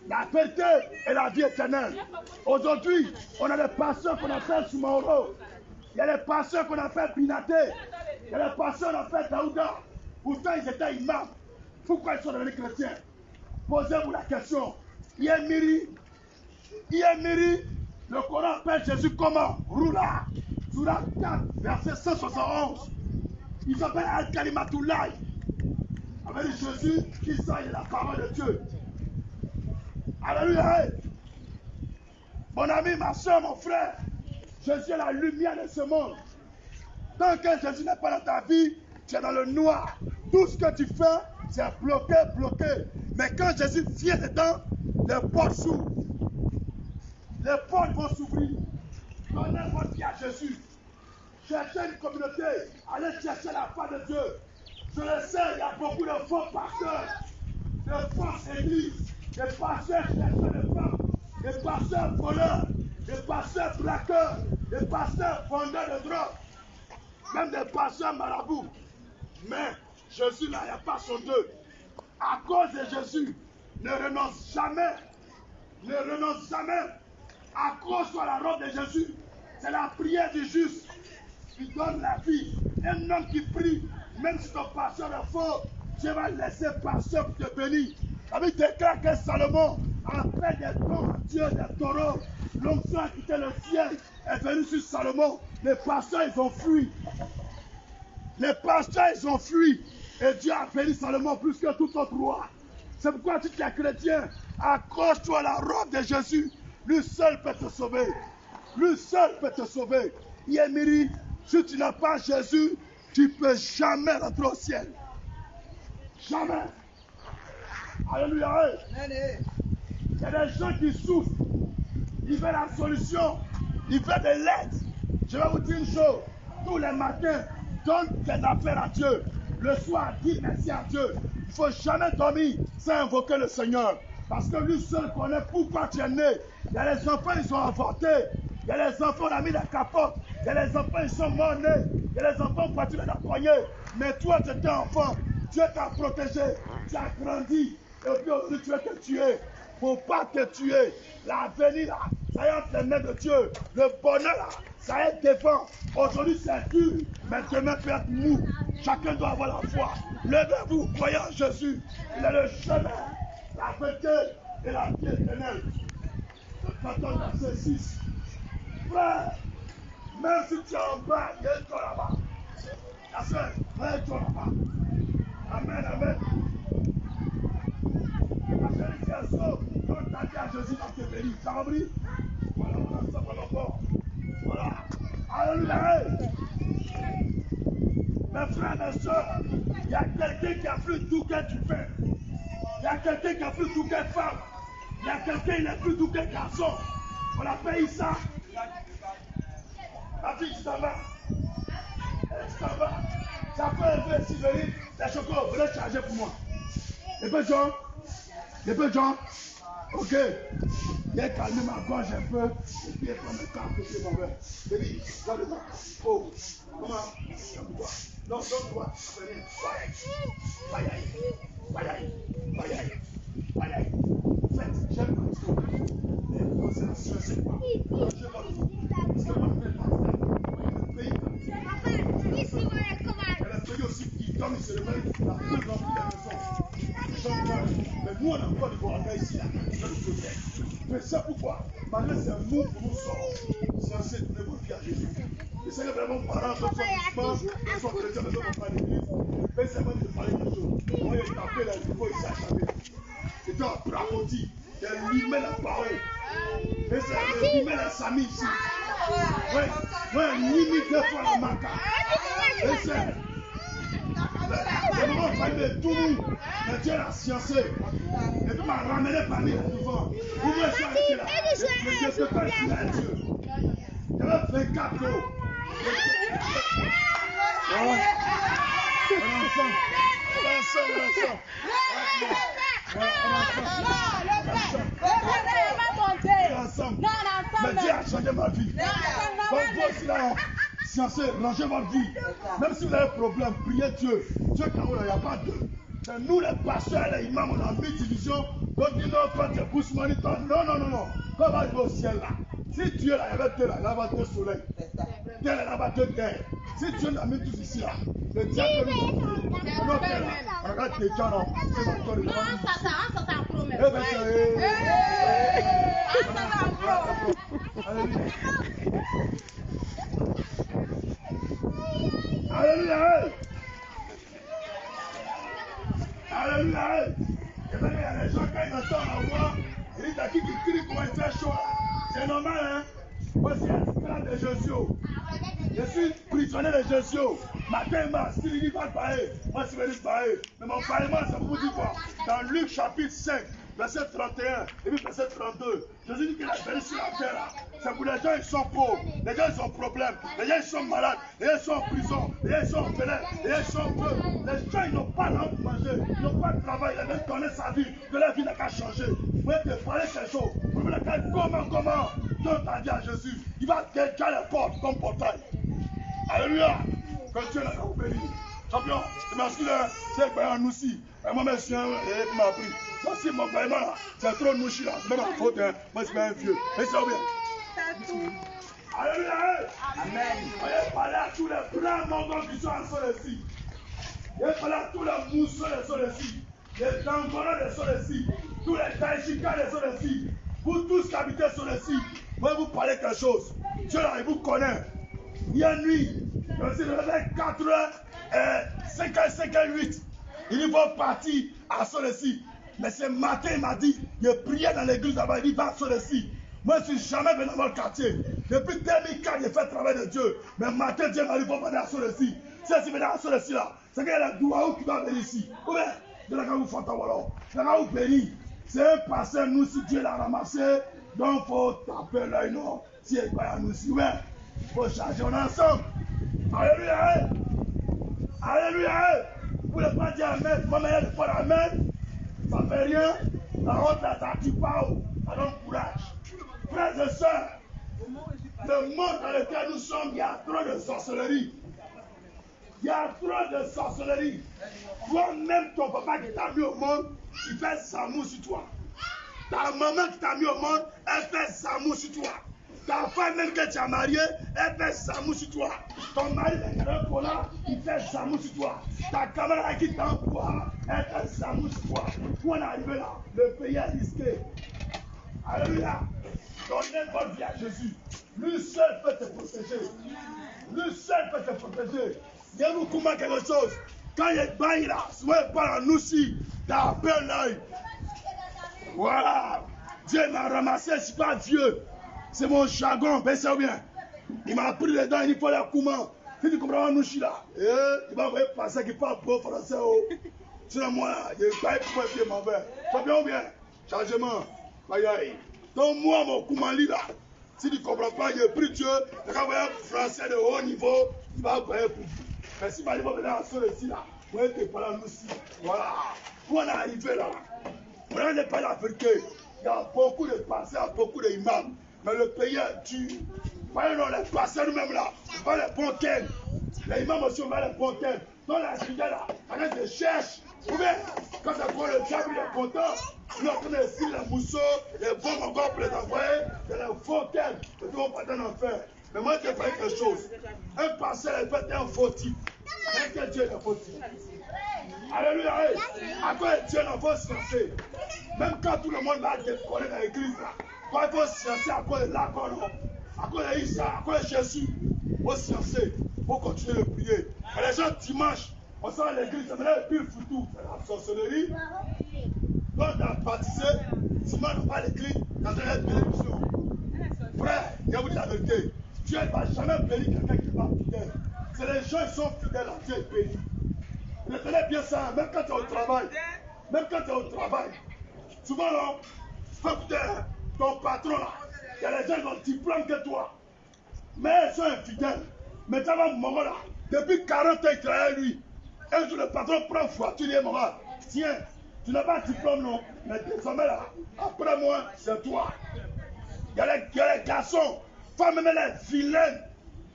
la vérité et la vie éternelle. Aujourd'hui, on a des pasteurs qu'on appelle Soumaoro. Il y a des pasteurs qu'on appelle Pinaté. Il y a des pasteurs qu'on appelle Daouda. Pourtant, ils étaient imams. Pourquoi ils sont devenus chrétiens? Posez-vous la question. Yemiri, le Coran appelle Jésus comment? Roula. Surah 4, verset 171. Il s'appelle Al-Kalimatoulaï. Avec Jésus, qui ça est la parole de Dieu. Alléluia. Mon ami, ma soeur, mon frère, Jésus est la lumière de ce monde. Tant que Jésus n'est pas dans ta vie, tu es dans le noir. Tout ce que tu fais, c'est bloqué. Mais quand Jésus vient dedans, les portes s'ouvrent. Les portes vont s'ouvrir. Donnez votre vie à Jésus. Cherchez une communauté. Allez chercher la foi de Dieu. Je le sais, il y a beaucoup de faux pasteurs, de fausses églises, des pasteurs chercheurs de femmes, des pasteurs voleurs, des pasteurs braqueurs, des pasteurs vendeurs de drogue, même des pasteurs marabouts. Mais Jésus là, il n'y a pas son deux. À cause de Jésus, ne renonce jamais. Ne renonce jamais. Accroche-toi à la robe de Jésus. C'est la prière du juste qui donne la vie. Un homme qui prie, même si ton pasteur est faux, Dieu va laisser pasteur pour te bénir. La Bible déclare que Salomon a fait des dons à Dieu, des taureaux. L'onction a quitté le ciel, est venu sur Salomon. Les pasteurs, ils ont fui. Les pasteurs, ils ont fui. Et Dieu a béni Salomon plus que tout autre roi. C'est pourquoi tu es chrétien. Accroche-toi à la robe de Jésus. Lui seul peut te sauver. Lui seul peut te sauver. Yemiri, si tu n'as pas Jésus, tu ne peux jamais rentrer au ciel. Jamais. Alléluia. Il y a des gens qui souffrent. Ils veulent la solution. Ils veulent de l'aide. Je vais vous dire une chose. Tous les matins, donne tes affaires à Dieu. Le soir, dis merci à Dieu. Il ne faut jamais dormir sans invoquer le Seigneur. Parce que lui seul connaît pourquoi tu es né. Il y a les enfants, ils sont avortés. Il y a les enfants, on a mis la capote. Il y a les enfants, ils sont morts nés. Il y a les enfants, pourquoi tu les as poignés. Mais toi, tu étais enfant. Dieu t'a protégé. Tu as grandi. Et puis aujourd'hui, tu veux te tuer. Il ne faut pas te tuer. L'avenir, là, ça y est entre les mains de Dieu. Le bonheur, là, ça y est devant. Aujourd'hui, c'est dur. Mais demain peut être mou. Chacun doit avoir la foi. Levez-vous, croyez en Jésus. Il est le chemin, la vérité et la vie éternelle. Le 14 verset 6. Frère, même si tu es en bas, il y a un toit là-bas. La sœur, il y a un toit là-bas. Amen, amen. La chérie, quand tu as dit à Jésus, dans tes bénis, ça va briller. Voilà, on a ça pour l'enfant. Voilà. Alléluia. Mes frères, mes soeurs, il y a quelqu'un qui a fait tout ce que tu fais. y a quelqu'un qui a plus tout qu'une femme. Il y a quelqu'un qui est plus tout qu'un garçon. On appelle ça. La fille, tu t'en vas. Tu t'en vas. Ça fait un peu si venir. Les chocos, venez charger pour moi. Les peu John. Les peu John. Ok. J'ai calmé ma gorge un peu. Et puis, il prend le temps que c'est mauvais. Baby, donne-le-moi. Oh. Comment? Non, donne-toi. Aïe, aïe. Aïe, aïe. Aïe, aïe. Aïe, aïe. En fait, j'aime pas trop. Mais concentration, c'est quoi? Je vois tout. Parce que moi, je ne fais pas ça. Le pays, il y a le pays aussi qui, comme il se réveille, la plus remplie de raisons. Mais nous, on a encore du Rwanda ici, là. Ça nous protège. Mais c'est pourquoi, malgré c'est un mot pour nous sortir, c'est un site de vous à Jésus. Et c'est vraiment parents, ils sont musulmans, ils sont chrétiens, mais ils ne sont pas l'église. Mais c'est même de parler de choses. On est tapé là, il faut ici à taper. C'est un bracoti, il lui met la parole. Et c'est lui met la sami ici. Ouais, limite deux fois la maca. Et c'est. Le moment où il fallait tout le monde, mais Dieu l'a sciencé. Et puis m'a ramené parmi les devant. Ouvrez ça avec là. Le Dieu peut pas ici là, Dieu. Il y avait 24 euros. Mais Dieu a changé ma vie. Donc vous aussi là, sciencé, rangez votre vie. Même si vous avez un problème, priez Dieu. Dieu quand il n'y a pas de. C'est nous les pasteurs, les imams, on a mis division. Donc dis non, quand tu pousses moniteur. Non. Quand on va arriver au ciel là. Si Dieu là, il y avait deux là, il y avait deux soleils. Terre là, il y avait deux terres. Si Dieu l'a mis tous ici là, le diable nous a fait. On regarde les gens là. C'est encore le temps. Alléluia. Alléluia. Et bien, il y a des gens quand ils entendent la voix, ils disent à qui crie comment il fait chaud. C'est normal, hein? Moi, c'est l'esclave de Jésus. Je suis prisonnier de Jésus. Matin, si il va parler, moi, je vais parler. Mais mon parlement, ça vous dit quoi? Dans Luc chapitre 5, verset 31 et puis verset 32, Jésus dit qu'il a venu sur la terre là. C'est pour les gens, ils sont pauvres, les gens, ils ont problème, les gens, ils sont malades, les gens, ils sont en prison, les gens, ils sont orphelins, les gens, ils sont peu. Les gens, ils n'ont pas là pour manger, ils n'ont pas de travail, ils veulent donner sa vie, que leur vie n'a qu'à changer. Vous pouvez te parler quelque chose, vous pouvez dire comment donne ta vie à Jésus. Il va déjà les portes comme portail. Alléluia. Que Dieu l'a béni. Champion, c'est masculin, c'est un aussi. Moi, je suis un et m'a pris. Voici mon paiement là, c'est trop mouchi là, c'est même ma faute, hein. Moi je suis un vieux. Mais c'est bien. Alléluia. Amen. Voyez parler à tous les blancs mongols qui sont en Soleil-ci. Voyez parler à tous les mousseux des Soleil-ci, les Dangoros des Soleil-ci, tous les Taïchikas des Soleil-ci, vous tous qui habitez Soleil-ci, moi vous parler quelque chose. Dieu là, il vous connaît. Il y a nuit, je suis levé 4h58. Il va partir à Soleil-ci. Mais ce matin, il m'a dit, je priais dans l'église là-bas, il dit, va à Soleil-ci. Moi, je ne suis jamais venu dans votre quartier. Depuis 2004, j'ai fait le travail de Dieu. Mais matin, Dieu m'a dit, il faut venir à Soleil-ci. Si tu viens à Soleil-ci là, c'est qu'il y a la Douaou qui va venir ici. Ou bien, de la Gaou Fantawalo, de la Gaou béni. C'est un passé, nous, si Dieu l'a ramassé, donc il faut taper l'œil, non. Si il va à nous ici, ouais, il faut charger, on est ensemble. Alléluia. Alléluia. Vous ne pouvez pas dire Amen. Moi-même, il faut Amen. Ça ne fait rien. La honte là, ça tue pas. Ça donne courage. Frères et sœurs, le monde dans lequel nous sommes, il y a trop de sorcellerie. Il y a trop de sorcellerie. Toi-même, ton papa qui t'a mis au monde, il fait Zamou sur toi. Ta maman qui t'a mis au monde, elle fait Zamou sur toi. Ta femme même que tu as mariée, elle fait Zamou sur toi. Ton mari, il fait Zamou sur toi. Ta camarade qui t'emploie, elle fait Zamou sur toi. Pour en arriver là, le pays est risqué. Alléluia. Donnez votre vie à Jésus. Lui seul peut te protéger. Lui seul peut te protéger. Il y a beaucoup de quelque chose. Quand il est bain là, soit par nous aussi, t'as un peu l'œil. Voilà. Dieu m'a ramassé, je ne suis pas Dieu. C'est mon jargon, ben c'est bien. Il m'a pris les dents, il faut les comment. Si tu comprends nous là, il va envoyer passer qui parle beau français. Sinon, moi, je ne vais pas être mon verre. Ça bien ou bien? Changement. Aïe aïe. Donc, moi, mon Koumali là, si tu ne comprends pas, je prie Dieu, tu vas voir un français de haut niveau, il va payer pour vous. Mais si Mali va venir à ce ici là, vous n'êtes pas là, nous aussi. Voilà. Où on est arrivé là? On n'est pas la vérité. Il y a beaucoup de pasteurs, beaucoup d'imams. Mais le pays est dur. Voyez, non, les pasteurs nous-mêmes là, on va les bons thèmes. Les imams aussi, on va les bons thèmes. Dans la spiritualité là, on les cherche. Vous voyez, quand ça prend le diable, il est content. Nous, on connaît ici les mousseaux, les bombes encore pour les envoyer, et les faux thèmes. Et tout, on va en enfer. Mais moi, je vais faire quelque chose. Un pasteur est fait un fautif. Est-ce que Dieu est fautif? Alléluia. À quoi Dieu n'a pas sciencer? Même quand tout le monde va décoller dans l'église, quand il faut sciencer à cause de l'accord, à cause de Isa, à cause de Jésus, il faut sciencer, il faut continuer de prier. Et les gens, dimanche, on sort à l'église, ça me lève pile foutu, c'est la sorcellerie. Donc, on a baptisé, dimanche, on va à l'église, dans une bénédiction. Frère, je vous dis la vérité, Dieu ne va jamais bénir quelqu'un qui n'est pas fidèle. C'est les gens qui sont fidèles à Dieu et bénis. Retenez bien ça, même quand tu es au travail, souvent là, écoutez, ton patron là, il y a les gens qui ont diplôme que toi, mais ils sont infidèles. Mais tu vas moment là, depuis 40 ans il travaille avec lui. Un jour le patron prend une voiture, il dit maman, tiens, tu n'as pas de diplôme non, mais désormais là, après moi, c'est toi. Il y a les garçons, femmes même elle est vilaine,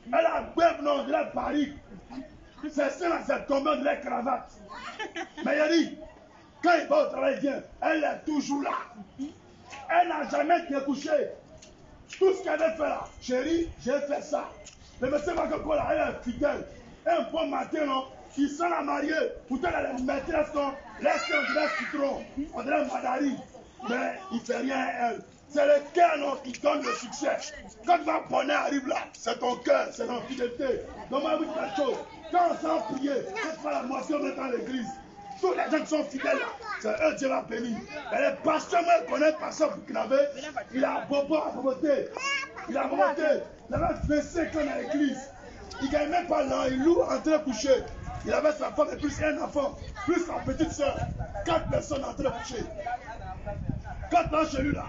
elle a bête non, elle est Paris. C'est ça, c'est tombé de la cravate. Mais il a dit, quand il va au travail bien, elle est toujours là. Elle n'a jamais découché. Tout ce qu'elle avait fait là, chérie, j'ai fait ça. Le monsieur va que là, elle est fidèle. Un bon matin, non, il s'en a marié. Pourtant, elle est maîtresse, non, laisse on dirait citron, on dirait madari. Mais il ne fait rien à elle. C'est le cœur qui donne le succès. Quand votre bonheur arrive là, c'est ton cœur, c'est ton fidélité. Donc, moi, je vous dis quelque chose. Quand on s'en prier, c'est pas la moitié dans l'église. Tous les gens qui sont fidèles là, c'est eux Dieu va bénir. Et les pasteurs, moi, je connais un pasteur burkinabé, il a bobo à boboter. Il a boboté. Il avait 25 ans dans l'église. Il ne gagne même pas là, il loue en train de coucher. Il avait sa femme et plus un enfant, plus sa petite soeur. 4 personnes en train de coucher. 4 ans chez lui là.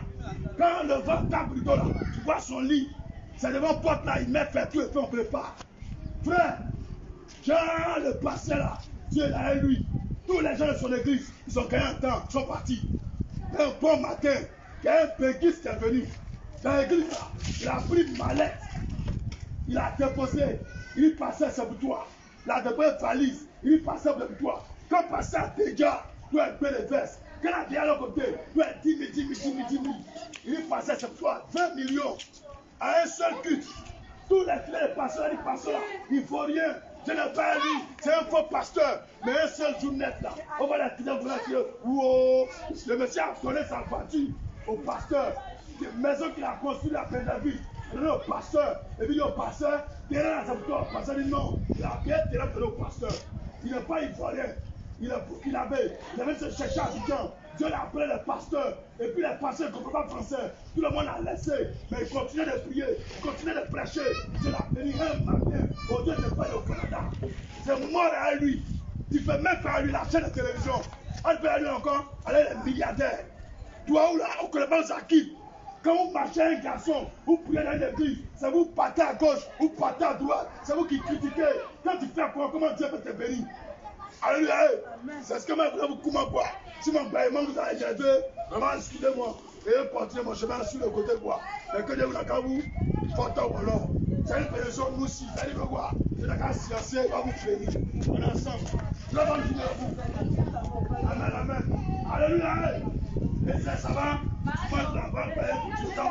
Quand le vent tape plutôt là, tu vois son lit, c'est devant porte là, il met fait tout et fait on prépare. Frère, quand le pasteur là, Dieu est là avec lui, tous les gens de son église, ils ont gagné un temps, ils sont partis. Un bon matin, il y a un péquiste qui est venu. Dans l'église là, il a pris une mallette, il a déposé, il passait sur le toit. Il a déposé une valise, il passait sur le toit. Quand le pasteur déjà, il doit être les vestes. Quand il a déjà l'autre côté, il doit être 10 000. Il passait sur le toit, 20 millions, à un seul culte. Tous les pasteurs, les pasteurs là, il ne faut rien. Je n'ai pas dit, c'est un faux pasteur, mais un seul jour net là. On va la tirer, on va la tirer. Wow. Le monsieur a donné sa voiture au pasteur. Une maison qu'il a construite à Pédaville. Il a donné au pasteur. Et puis il dit au pasteur, terrain à sa bouton. Le pasteur dit non. Il a bien terrain donné au pasteur. Il n'est pas ivoirien. Il est burkinabé. Il avait se chercher à Abidjan. Dieu l'a appelé le pasteur. Et puis les pasteurs ne comprennent pas français. Tout le monde l'a laissé. Mais il continuait de prier. Il continuait de prêcher. Dieu l'a béni un matin. Au Dieu de Paris au Canada. C'est mort à lui. Il fait même faire à lui la chaîne de télévision. On peut aller encore. Allez les milliardaires. Toi ou là, on ne connaît pas Zaki. Quand vous marchez un garçon, vous priez dans l'église, c'est vous partez à gauche, vous partez à droite, c'est vous qui critiquez. Quand tu fais quoi, comment Dieu peut te bénir? Alléluia. C'est ce que moi, vous comment quoi. Si mon baillement vous a aidé, vraiment, excusez-moi. Et continuez mon chemin sur le côté quoi. Mais que Dieu vous n'a qu'à vous, photo ou alors. C'est une pétition, nous aussi, ça dit quoi. Je n'ai qu'à sciencer, va vous bénir. On est ensemble. Nous allons venir à vous. Amen, amen. Alléluia. Et ça va. Moi, je vais payer pour tout ça.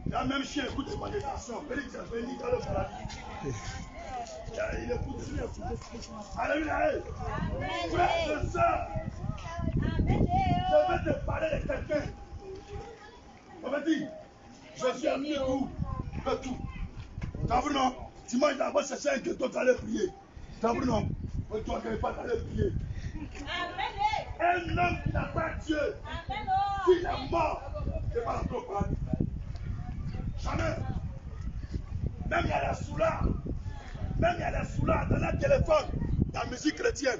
Il y a même chien, écoute les malédictions. Félix est béni dans le paradis. Il écoute. Alléluia. Frère et sœur, je vais te parler de quelqu'un. On va dire, je suis ami de tout. De tout. T'as vu non? Dimanche d'abord, c'est ça que toi tu allais prier. T'as vu non? Mais toi tu n'allais pas aller prier. Un homme qui n'a pas Dieu, s'il est mort, c'est pas la propre. Jamais. Même il y a les soulards. Même il y a les soulards dans le téléphone, dans la musique chrétienne.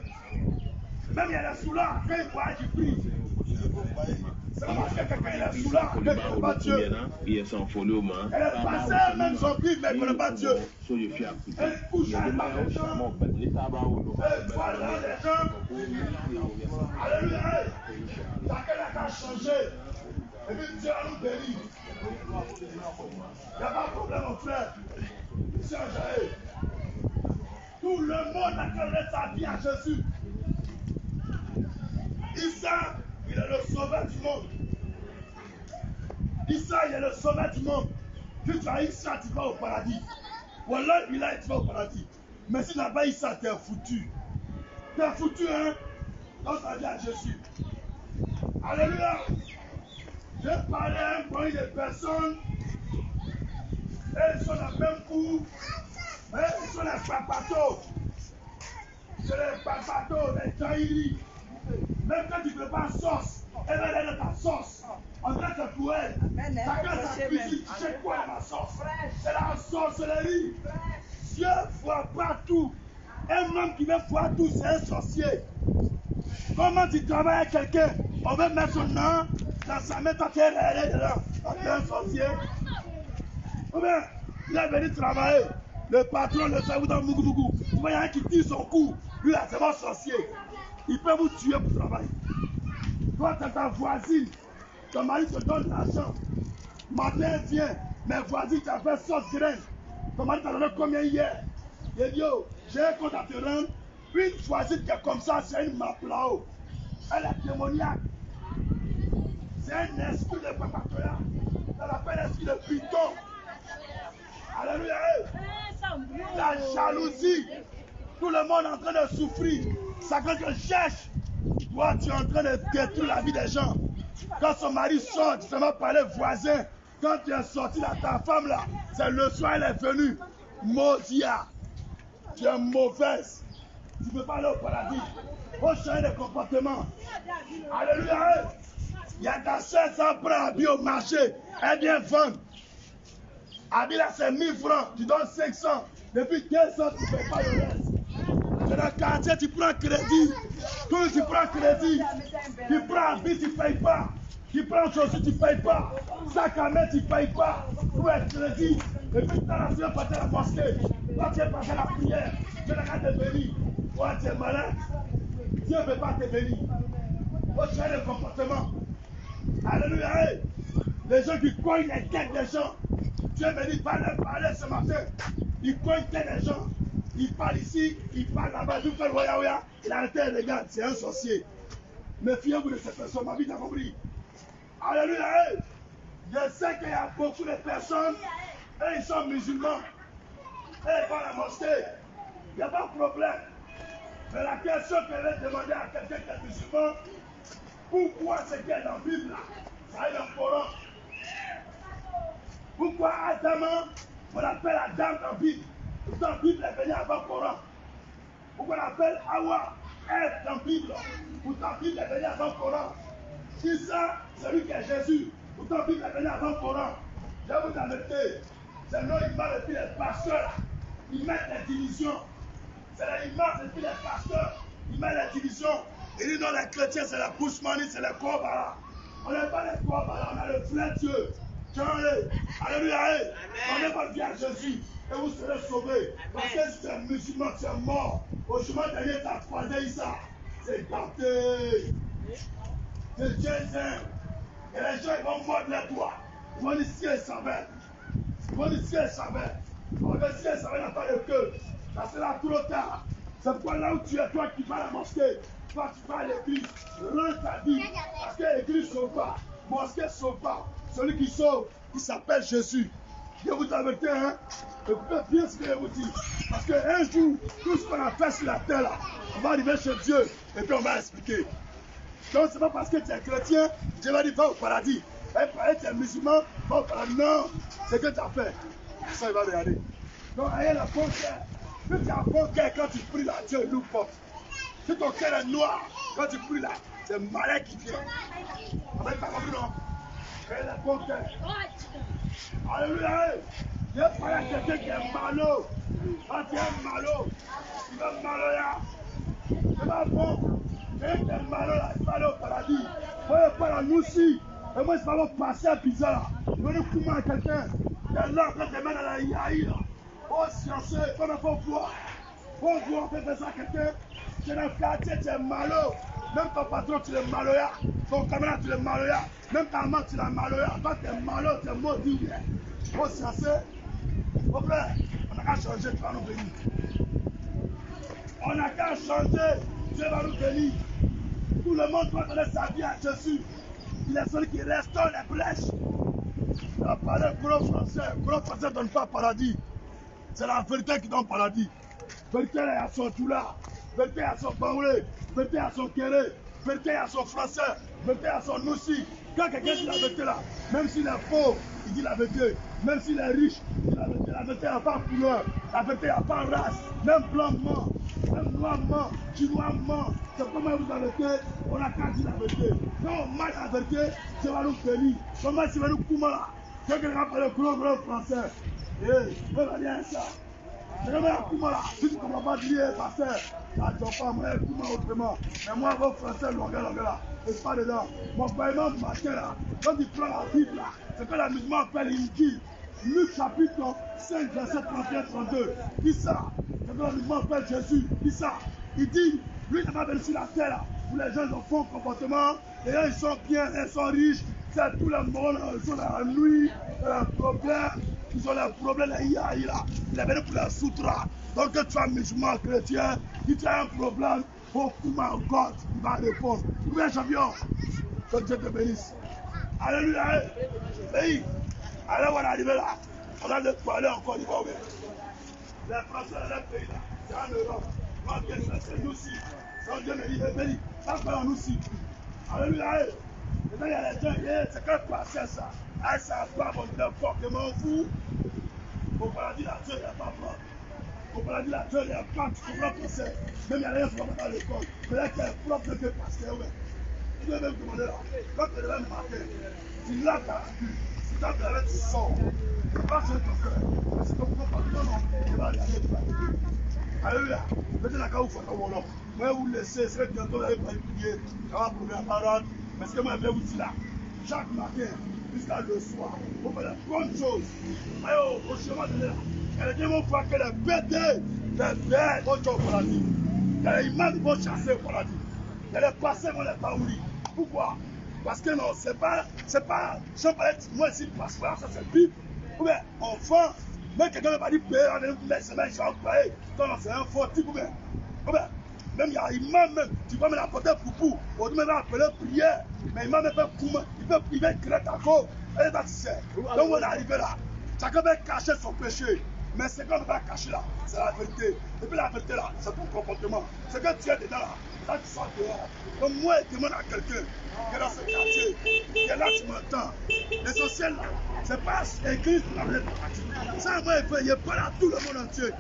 Même il y a les soulats, quand ils voient, ils prient. C'est parce que quelqu'un est soulats, il ne connaît pas Dieu. Elle est passée, même son pire, mais elle ne connaît pas Dieu. Elle couche à les gens. Elle voit les gens. Alléluia. Chacun a changé. Et puis Dieu va nous bénir. Il n'y a pas de problème, mon frère. Changez. Tout le monde a donné sa vie à Jésus. Issa, il est le sauveur du monde. Issa, il est le sauveur du monde. Si tu as Issa, tu vas au paradis. Voilà, il a été au paradis. Mais si tu n'as pas Issa, tu es foutu. Tu es foutu, hein? Dans ta vie à Jésus. Alléluia. J'ai parlé à un point de personnes. Elles sont dans le même coup. Elles sont les papatos. C'est les papatos, les jaïlis. Même quand tu ne fais pas sauce, elle va aller dans ta sauce. En fait, c'est pour elle. Chacun sa cuisine. Tu sais quoi dans ma sauce? C'est la sorcellerie. Dieu voit partout. Un homme qui veut voir tout, c'est un sorcier. Comment tu travailles avec quelqu'un? On veut mettre son nom dans sa main, toi tu es réel dedans. Tu es un sorcier. Ou bien, il est venu travailler. Le patron le fait, vous dans Mougou. Tu vois, il y a un qui tire son cou. Lui là, c'est mon sorcier. Il peut vous tuer pour travailler. Toi, c'est ta voisine. Ton mari te donne l'argent. Matin vient, mes voisines, tu as fait sauce graine. Ton mari t'a donné combien hier? Il dit, yo, j'ai un compte à te rendre. Une voisine qui est comme ça, c'est une map là-haut. Elle est démoniaque. C'est un esprit de papatoya. Elle appelle l'esprit de python. Alléluia. La jalousie. Tout le monde est en train de souffrir. Ça quand je cherche. Toi, tu es en train de détruire la vie des gens. Quand son mari sort, tu vas parler voisin. Quand tu es sorti là, ta femme là, c'est le soir, elle est venue. Maudia. Tu es mauvaise. Tu ne peux pas aller au paradis. Il faut changer de comportement. Alléluia. Il y a ta soeur, ça prend habit au marché. Elle vient vendre. Habit là, c'est 1000 francs. Tu donnes 500. Depuis 15 ans, tu ne payes pas le reste. C'est dans le quartier, tu prends crédit. Tout, tu prends crédit. Tu prends habit, tu ne payes pas. Tu prends chaussures, tu ne payes pas. Sac à main, tu ne payes pas. Tout est crédit. Et puis, tu as la passer à la mosquée. Toi, tu es passé à la prière. Dieu n'a qu'à te bénir. Toi, tu es malade. Dieu ne veut pas te bénir. Il faut changer de comportement. Alléluia. Les gens qui cognent les têtes des gens. Dieu me dit, va leur parler ce matin. Ils cognent les têtes des gens. Ils parlent ici, ils parlent là-bas. Tout fait le il a arrêté, les gars, c'est un sorcier. Méfiez-vous de ces personnes. Ma vie t'a compris. Alléluia. Je sais qu'il y a beaucoup de personnes, et ils sont musulmans. Et ils vont à la mosquée. Il n'y a pas de problème. Mais la question que je vais demander à quelqu'un qui est musulman, pourquoi ce qui est dans la Bible là, ça est dans le Coran? Pourquoi Adam, on appelle Adam dans la Bible? Pourtant la Bible est venue avant le Coran. Pourquoi on appelle Hawa, Ève dans la Bible? Pourtant la Bible est venue avant le Coran. Issa, c'est lui qui est Jésus. Pourtant la Bible est venue avant le Coran. Je vais vous arrêter. C'est le nom imam et puis les pasteurs. Ils mettent les divisions. C'est les imams et puis les pasteurs. Ils mettent les divisions. Ils disent non, les chrétiens, c'est la Bousmanie, c'est les Kobara. On n'est pas les Kobara, on a le vrai Dieu. Alléluia. On n'est pas bien à Jésus. Et vous serez sauvés. Parce que si tu es musulman, tu es mort. Au chemin dernier, tu as croisé ça. C'est gâté. C'est Dieu saint. Et les gens, ils vont mordre les doigts. Ils vont dire si ils savaient. Ils vont dire si ils savaient. On va dire si ils savaient, n'a pas de queue. Ça sera trop tard. C'est pourquoi là où tu es, toi qui vas à la mosquée, toi qui vas à l'église, rends ta vie. Parce que l'église ne sauve pas. Mosquée ne sauve pas. Celui qui sauve, il s'appelle Jésus. Je vous avertis, hein. Écoutez bien ce que je vous dis. Parce qu'un jour, tout ce qu'on a fait sur la terre, là, on va arriver chez Dieu et puis on va expliquer. Donc, ce n'est pas parce que tu es chrétien, Dieu va dire va au paradis. Et tu es musulman, va au paradis. Non, c'est ce que tu as fait. Ça, il va regarder. Donc, ayez la bonne cœur. Si tu as bon cœur quand tu pries là, Dieu nous porte. Si ton cœur est noir, quand tu pries là, c'est le malin qui vient. Avec ta compris, non? Ayez la bonne cœur. Alléluia. J'ai parlé à quelqu'un qui est malo. Quand tu es malo, tu vas malo là. C'est pas bon. C'est des malheurs là, il va aller au paradis. Vous voyez pas la nous aussi. Et moi, je vais passer à pizza là. Je vais nous couper à quelqu'un. Et là, quand tu mets dans la yaï là. Oh, sciences, comme il faut voir. Faut voir, on peut faire ça à quelqu'un. Tu es dans le quartier, tu es malheureux. Même ton patron, tu es malheureux. Ton camarade, tu es malheureux. Même ta maman, tu es malheureux. Toi, tu es malheureux, tu es maudit. Oh, sciences. Mon frère, on n'a qu'à changer, tu vas nous bénir. On n'a qu'à changer, Dieu va nous bénir. Tout le monde doit donner sa vie à Jésus. Il est celui qui restaure les brèches. Il a parlé gros français. Gros français ne donne pas paradis. C'est la vérité qui donne paradis. Vérité à son toula. Vérité à son bangoulé. Vérité à son kéré. Vérité à son français. Vérité à son noussi. Quand quelqu'un dit la vérité là, même s'il est pauvre, il dit la vérité. Même s'il est riche, il dit la vérité. La vérité n'a pas couleur. La vérité n'a pas race. Même blanc ment. Même noir ment. Chinois ment. C'est comment vous la vérité, on a qu'à dire la vérité. Quand on marche la vérité, Dieu va nous bénir. Comment il va nous couper là? C'est que quelqu'un parle gros français. Eh, on va dire ça. C'est comme un coup là. Si tu ne comprends pas dire, pasteur, ça ne doit pas, moi, un coup autrement. Mais moi, vos français, longueur là. C'est pas dedans. Mon paiement matin là, quand il prend la Bible là, c'est que la musulman appelle Injil. Luc chapitre 5, verset 31-32. Qui ça? C'est que la musulman appelle Jésus. Qui ça? Il dit, lui il n'a pas venu sur la terre là, où les gens ont font comportement, et là ils sont bien, ils sont riches, c'est tout le monde, ils sont dans la nuit, ils ont des problèmes, ils ont des problèmes, là. Il est venu pour la soutra. Donc que tu sois musulman, chrétien, si tu as un problème, oh comment God, il va répondre. Combien champion? Que Dieu te bénisse. Alléluia. Pays. Alors on est arrivé là. On a de parler encore, il va ouvrir. Les Français, les pays là, c'est en Europe. C'est nous aussi. C'est Dieu me dit, ça fait nous aussi. Alléluia. Et là, il y a les gens, c'est quel passé ça? Ah, ça va, bon, il est fortement fou. Au paradis, la terre, il n'y a pas peur. Au paradis, la terre, il n'y a pas de problème pour ça. Même il n'y a rien sur à l'école. Mais là, il y a un propre que pasteur, ouais. Tu dois même demander là. Quand tu es là le matin, tu l'as ta vue. Si tu as ta tu sors. C'est pas sur ton cœur. C'est ton propre non, tu vas aller à l'école. Alléluia. Peut-être la vous faites comme l'homme. Moi, vous laissez, c'est vrai que bientôt vous n'allez pas prier. Ça va prouver la parole. Mais ce que moi, je vais vous dire là, chaque matin, jusqu'à le soir, vous faites la bonne chose. Alors, au chemin de là, il y a des gens qui vont voir que les bêtes vont au paradis. Il y a les imams qui vont chasser au paradis. Il y a les passés qui vont les paoulis. Pourquoi? Parce que non, c'est pas, je parlais de moi ici, parce que ça c'est Bible. Ou bien, enfant, même quelqu'un ne va pas dire, mais c'est même, je vais employer. Non, c'est un faux type, ou bien, même il y a imam, même, tu vas me l'apporter pour on me va appeler prière, mais imam ne peut pas, il va créer ta cause, elle est bâtissée. Donc on est arrivé là, chacun va cacher son péché, mais ce qu'on ne va pas cacher là, c'est la vérité. Et puis la vérité là, c'est ton comportement. Ce que tu es dedans là, là tu sors dehors. Donc moi, je demande à quelqu'un qui est dans ce quartier, qui est là, tu m'entends. L'essentiel là, c'est pas l'église pour la pratique. Ça, moi, il parle à tout le monde entier.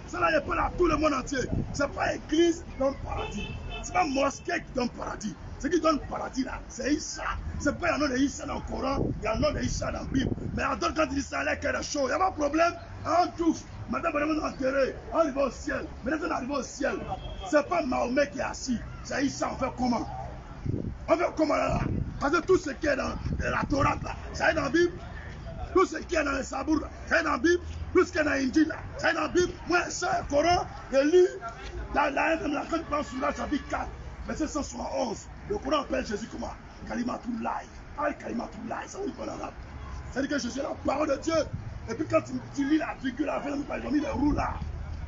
Ça là, il parle à tout le monde entier. C'est pas l'église qui donne paradis. C'est pas mosquée qui donne paradis. Ce qui donne paradis là, c'est Issa. C'est pas le nom de Issa dans le Coran, il y a le nom de Issa dans la Bible. Mais en d'autres, quand il dit ça, il y a chaud. Il n'y a pas de problème. On touche. Maintenant, on est enterré. On arrive au ciel. Maintenant, on arrive au ciel. C'est pas Mahomet qui est assis. C'est Issa. On fait comment? On fait comment là? Parce que tout ce qui est dans la Torah là, ça est dans la Bible. Tout ce qui est dans le Sabour, ça est dans la Bible. Tout ce qui est dans l'Injil, ça est dans la Bible. Moi, ça, le Coran, je lis dans la quand tu prends sur la chapitre 4, verset 171. Le Coran appelle Jésus comment? Kalimatullahi. Ah, Kalimatullahi, ça veut dire quoi en arabe? Ça veut dire que Jésus est la parole de Dieu. Et puis quand tu lis la figure, la fin, ils ont mis le roula.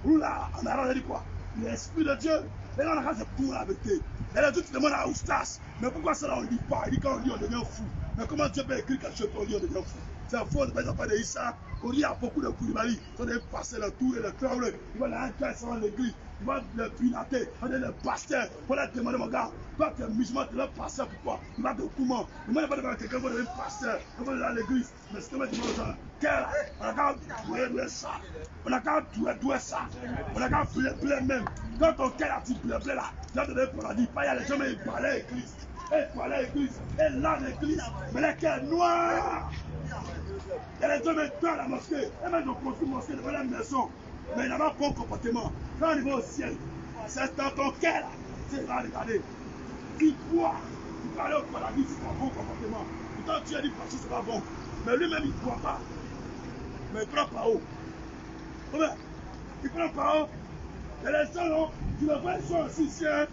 Roula, en arabe, ça dit quoi? L'esprit de Dieu. Et là, on a c'est pour la vérité. Et là, tu te demandes à Oustas, mais pourquoi ça là on ne lit pas? Il dit quand on lit, on devient fou. Mais comment Dieu peut écrire quelque chose pour lire, on devient fou? C'est faux, par exemple, de Issa. On lit à beaucoup de Koulibaly. Ils ont passer le tour et le tremble. Ils vont aller à l'église. Ils vont le pinater. Ils vont le pasteur. Ils vont leur demander, mon gars, toi tu es musulman, tu es le pasteur, pourquoi? Il va te comment? Il ne va pas demander quelqu'un, il va devenir pasteur. Il va aller à l'église. Mais c'est comme tu dis, on a qu'à douer ça. On a qu'à douer ça. On a qu'à blé même. Quand ton cœur a dit blé là, tu vas te donner pour la dire, pas y a les gens, mais ils parlaient à l'église. Ils parlaient à l'église. Et là, l'église, mais les cœurs noirs. Il y a les hommes qui à la mosquée. Et même ils ont construit une mosquée devant la maison. Mais il n'a pas bon comportement. Quand on va au ciel, c'est dans ton cœur. C'est là, regardez. Il croit. Il parlait au paradis, c'est un bon comportement. Pourtant, tu as dit que c'est pas bon. Mais lui-même, il ne croit pas. Mais il prend pas haut. Il prend pas haut. Et les gens, non, tu le vois, ils sont aussi ici. Hein.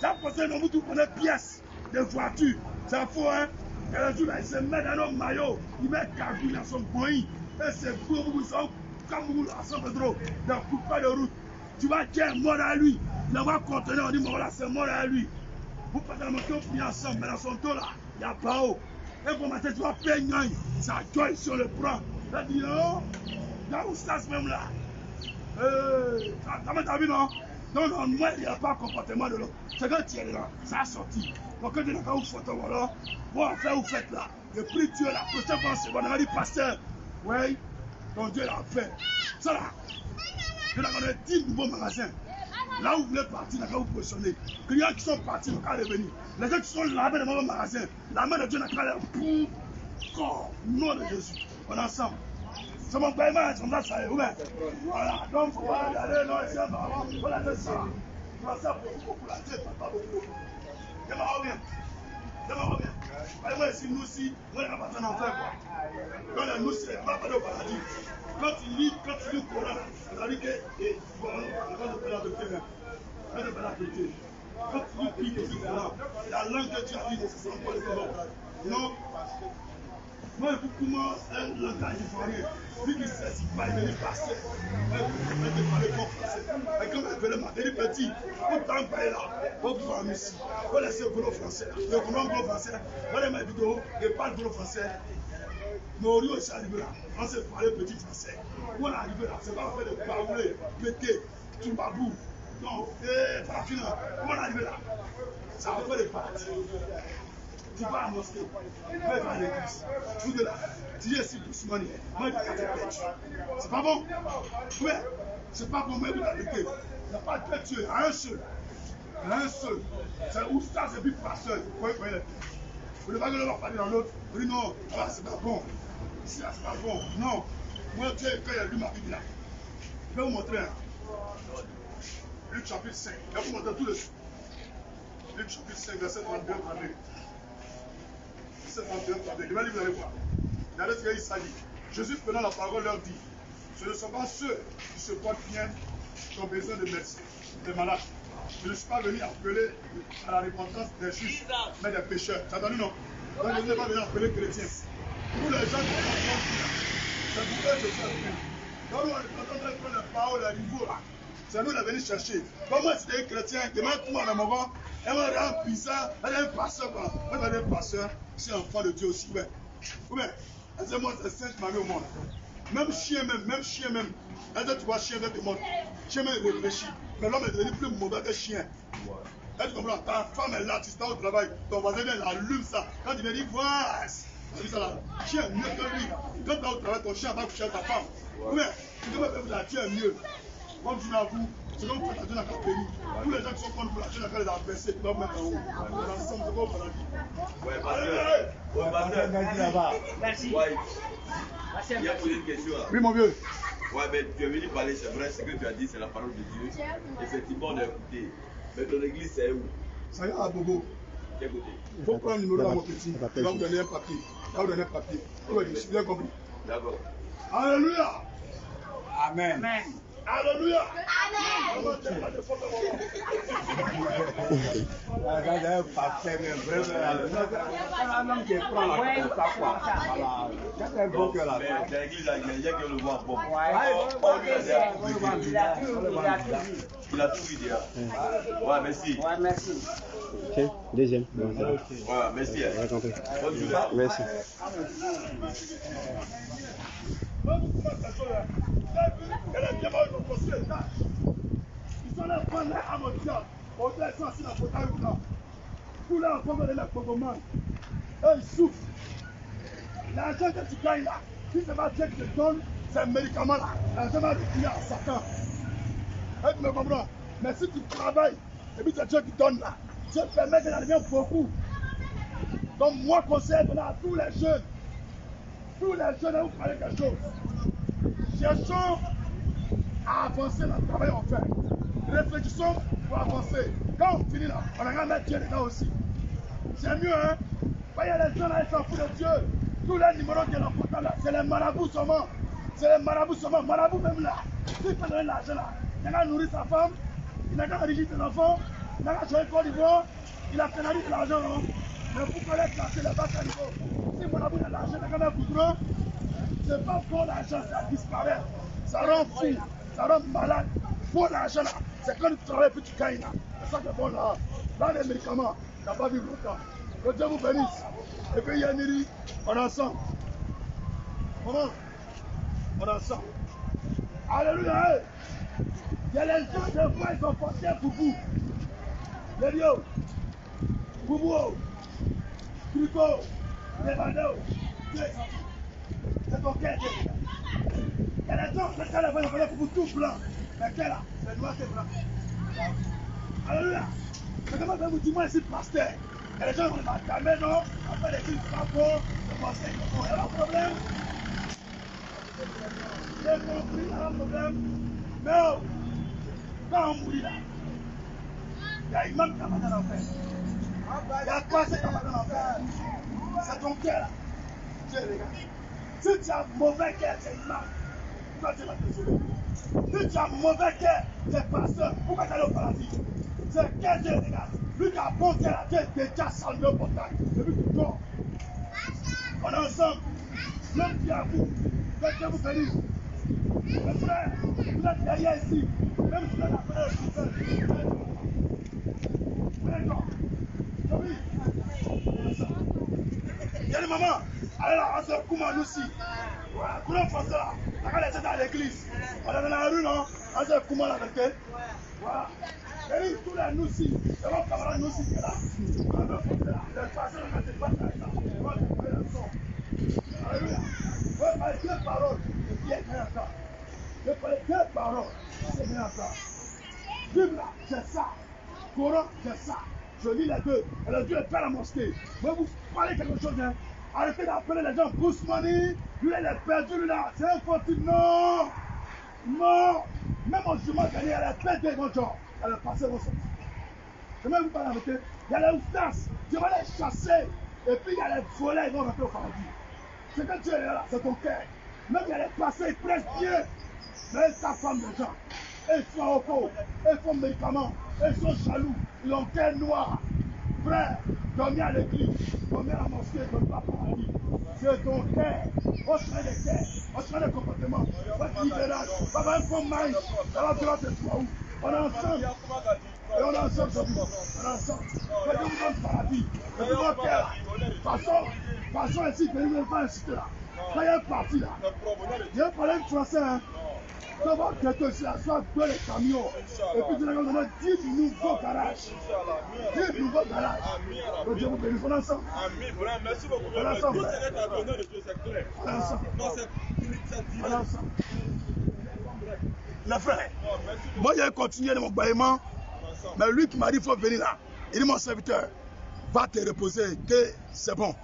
Ça possède un bout de pièces de voiture. C'est faux, hein. Et le jour, il se met dans un maillot. Il met cagoule dans son pays. Et c'est fou, ils sont comme vous, ensemble trop. Dans le coupé de route. Tu vas dire mort à lui. Il va contenir, on dit, bon là, c'est mort à lui. Vous partez la moto, on finit ensemble, mais dans son dos là, il n'y a pas haut. Et pour matin, tu vas payer, ça joie sur le prend. Il dit, non, dans où ça, ce même là. T'as vu, non? Non, non, moi, il n'y a pas de comportement de l'autre. C'est quand tu es là, ça a sorti. Donc, quand tu es là, quand vous faites voilà, vous faites là. Le prix Dieu, la prochaine fois, c'est bon. On a dit, pasteur, oui, ton Dieu l'a fait. Ça là, je vais donner 10 nouveaux magasins. Là où vous voulez partir, là, quand vous positionnez. Les gens qui sont partis, ils n'ont qu'à revenir. Les gens qui sont là-bas dans le magasin, la main de Dieu n'a qu'à aller pour corps, nom de Jésus. On est ensemble. C'est mon paiement, c'est ça, ça est ouvert. Voilà, donc il faut pas regarder, non, c'est ça, voilà, c'est ça. Tu vas ça pour la tête, pas beaucoup. Démarre bien. Démarre bien. Allez-moi ici, nous aussi, on est pas en enfer, quoi. Quand nous, c'est pas au paradis. Quand tu lis le Coran, c'est-à-dire que, voilà, on va te faire la vérité. Quand tu lis le Coran, la langue que tu as dit, c'est pas le Coran. Non. Moi, beaucoup moins un langage ivoirien. Lui qui ne sait pas, il est passé. Il est parlé bon français. Et comme elle veut m'appeler petit, autant parler là, pour pouvoir ici. Vous laissez le gros français. Le gros français, regardez ma vidéo, je parle gros français. Mais on est aussi arrivé là. On s'est parlé petit français. Où on est arrivé là, c'est pas fait de parler, péter, tout babou. Non, parafina. Où on est arrivé là, ça va faire des parties. Tu vas à la mosquée, tu vas à l'église, tu es là, tu es ici doucement, moi je vais te perdre. C'est pas bon? Oui, c'est pas bon, mais vous l'avez fait. Il n'y a pas de perdre, un seul. Un seul. C'est où ça, c'est plus pasteur. Vous voyez, vous ne devez pas parler dans l'autre. Vous dites non, là c'est pas bon. Ici là c'est pas bon. Non. Moi, Dieu, quand il a lu ma Bible là, je vais vous montrer. Luc chapitre 5. Je vais vous montrer tout le suite. Luc chapitre 5, verset 32, 32. Je vais lire, vous allez voir. Regardez ce qu'il s'agit. Jésus prenant la parole leur dit, ce ne sont pas ceux qui se portent bien qui ont besoin de médecins, des malades. Je ne suis pas venu appeler à la repentance des justes, mais des pécheurs. Tu as entendu, non? Donc je ne suis pas venu appeler les chrétiens. Tous les gens qui sont bien, c'est pour eux que je suis venu. Donc nous, on est en train de prendre la parole à niveau là. C'est nous qui sommes venus chercher. Comme moi, c'était un chrétien, demain, tout le monde à mon moment, et moi, j'ai un puissant, j'ai un pasteur. Moi, j'ai un pasteur, je suis enfant de Dieu aussi. Ou bien, moi, c'est Saint Marie au monde. Même chien, même. Est-ce que tu vois chien dans le monde? Chien, même, il réfléchit. Mais l'homme est devenu plus mauvais que chien. Est-ce que tu comprends? Ta femme est là, tu stars au travail, ton voisin vient, il allume ça. Quand il vient dire, voilà, c'est ça là. Chien est mieux que lui. Quand tu vas au travail, ton chien va coucher avec ta femme. Ou bien, tu devrais faire la chien mieux. Comme je l'avoue, c'est comme vous faites la jeune à Capéry. Tous les gens qui sont contre vous, la jeune à les adverser, tu dois mettre en haut. Ensemble, c'est quoi au paradis? Ouais, pasteur. Merci. Ouais. Il y a posé une question là. Oui, mon vieux. Ouais, mais tu es venu parler, c'est vrai, ce que tu as dit, c'est la parole de Dieu. Effectivement, on a écouté. Mais ton église, c'est où? Ça y est, à Bobo. Quel côté? Il faut prendre le numéro à mon petit. Il va vous donner un papier. Il va vous donner un papier. Oui, je suis bien compris. D'accord. Alléluia. Amen. Alléluia. Amen. Mais l'église, il y a que le voit bon. Il a tout vu déjà. Ouais, merci. Ouais, merci. Ok, deuxième. Bon, c'est bon. Ouais, merci. On a compris. Bonne journée. Merci. Ils sont là pour prendre à Montréal. On descend sur la fauteuil là. Tout là, on peut aller là pour comment. Ils souffrent. L'argent que tu gagnes là, si c'est pas Dieu qui te donne, c'est un médicament là. L'argent va reculer à Satan. Tu me comprends? Mais si tu travailles, et puis c'est Dieu qui donne là, Dieu permet que ça devienne beaucoup. Donc moi, conseille à tous les jeunes, à vous parler quelque chose. Cherchons à avancer dans le travail en fait. Réfléchissons pour avancer. Quand on finit là, on a qu'à mettre Dieu dedans aussi. C'est mieux, hein? Il y a les gens là, ils s'en foutent de Dieu. Tous les numéros qui sont portables là, c'est les marabouts seulement. C'est les marabouts seulement. Marabouts même là. S'il peut donner l'argent là, il n'a qu'à nourrir sa femme, il n'a qu'à rédigir ses enfants, il n'a qu'à choisir Côte d'Ivoire, il a pénalisé de l'argent. Hein? Mais pourquoi les classer les bas à niveau? Si Marabout a l'argent, il n'a qu'à mettre goudron. C'est pas pour l'argent, ça disparaît. Ça rend fou, ça rend malade. Pour l'argent là, c'est quand tu travailles puis tu gagnes là. C'est ça qui est bon là. Dans les médicaments, tu n'as pas vu longtemps. Que Dieu vous bénisse. Et puis Yaniri, on est ensemble. Comment? On est ensemble. Alléluia. Il y a les gens de fois, ils sont portés pour vous. Lédio, Boubou, Truco, Levado, c'est ton cœur. Il y a des gens qui sont là pour vous tout blanc. Mais quel là? C'est noir, c'est blanc. Alléluia. Mais comment vous dites moi ici, pasteur? Il y a des gens qui vont calmer, non? Après les filles, c'est pas bon. Le pasteur, il n'y a pas de problème. J'ai compris, il n'y a pas de problème. Mais oh, quand on mourit là, il y a une même qui va dans l'enfer. Il y a quoi c'est qui va dans l'enfer? C'est ton cœur là. Dieu regarde. Si tu as mauvais cœur, c'est une marque. Pourquoi tu vas te sauver? Si tu as mauvais cœur, c'est pasteur. Pourquoi tu es allé au paradis? C'est quel Dieu regarde. Lui qui a bon cœur là, Dieu est déjà salué au portail. Depuis que tu dors. On est ensemble. L'homme qui a vous. Que Dieu vous bénisse. Mes frères, vous êtes derrière ici. Même si vous êtes appelé au couple. D'accord. Il y a des mamans. Allez là, on se commande aussi. Voilà, tout le français là. On va laisser dans l'église. On est dans la rue, non? On se commande avec elle. Voilà. Et tous les nous aussi. C'est mon camarade nous aussi qui est là. On est là. Les passés, on ne pas là. On va trouver le son. Alléluia. On va parler deux paroles. Et puis il y a rien encore. Je vais parler deux paroles. C'est bien encore. Bible là, c'est ça. Coran, c'est ça. Je lis les deux. Et le Dieu est pas à la mosquée. Mais vous parlez quelque chose, hein. Arrêtez d'appeler les gens Bruce Money. Lui, il est perdu, lui là. C'est un fortune. Non. Non. Même au jument gagné, elle est pétée, mon genre. Elle est passée au sortir. Je vais vous parler avec eux. Il y a les oustas. Tu vas les chasser. Et puis il y a les volets, ils vont rentrer au paradis. C'est que tu es là, c'est ton cœur. Même il y a les passés, ils pressent bien. Mais ils tapent comme des gens. Ils sont au faux. Ils font médicaments. Ils sont jaloux. Ils ont cœur noir. Frère, dormir à l'église, dormir à la mosquée, ne pas paradis. C'est ton cœur. On se met des cœurs, on se met des comportements. On va te libérer. On va faire un maïs. On va faire des trois où. On est ensemble. Et on est ensemble aujourd'hui. On est ensemble. Que Dieu vous donne paradis. Que Dieu vous cœur. Passons ici, que nous ne pas inciter là. Quand il y a un parti là, il y a un problème français. Hein. Ça va que tu soit dans les camions. Et puis tu vas donner 10 nouveaux garages. 10 nouveaux garages. Que Dieu vous bénisse. On est ensemble. Merci beaucoup. On est ensemble. On est ensemble. On est ensemble. Les frères, moi j'ai continué de mon bâillement. Mais lui qui m'a dit qu'il faut venir là, il dit mon serviteur, va te reposer, que c'est bon.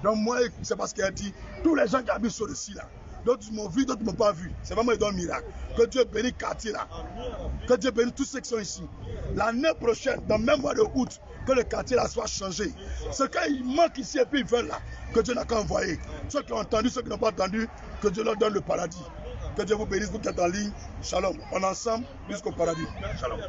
Donc moi, c'est parce qu'il a dit, tous les gens qui habitent sur le site là, d'autres m'ont vu, d'autres ne m'ont pas vu. C'est vraiment un miracle. Que Dieu bénisse le quartier là. Que Dieu bénisse tous ceux qui sont ici. L'année prochaine, dans le même mois de août, que le quartier là soit changé. Ce qu'il manque ici et puis ils veulent là, que Dieu n'a qu'à envoyer. Ceux qui ont entendu, ceux qui n'ont pas entendu, que Dieu leur donne le paradis. Que Dieu vous bénisse, vous qui êtes en ligne. Shalom. On est ensemble jusqu'au paradis. Shalom.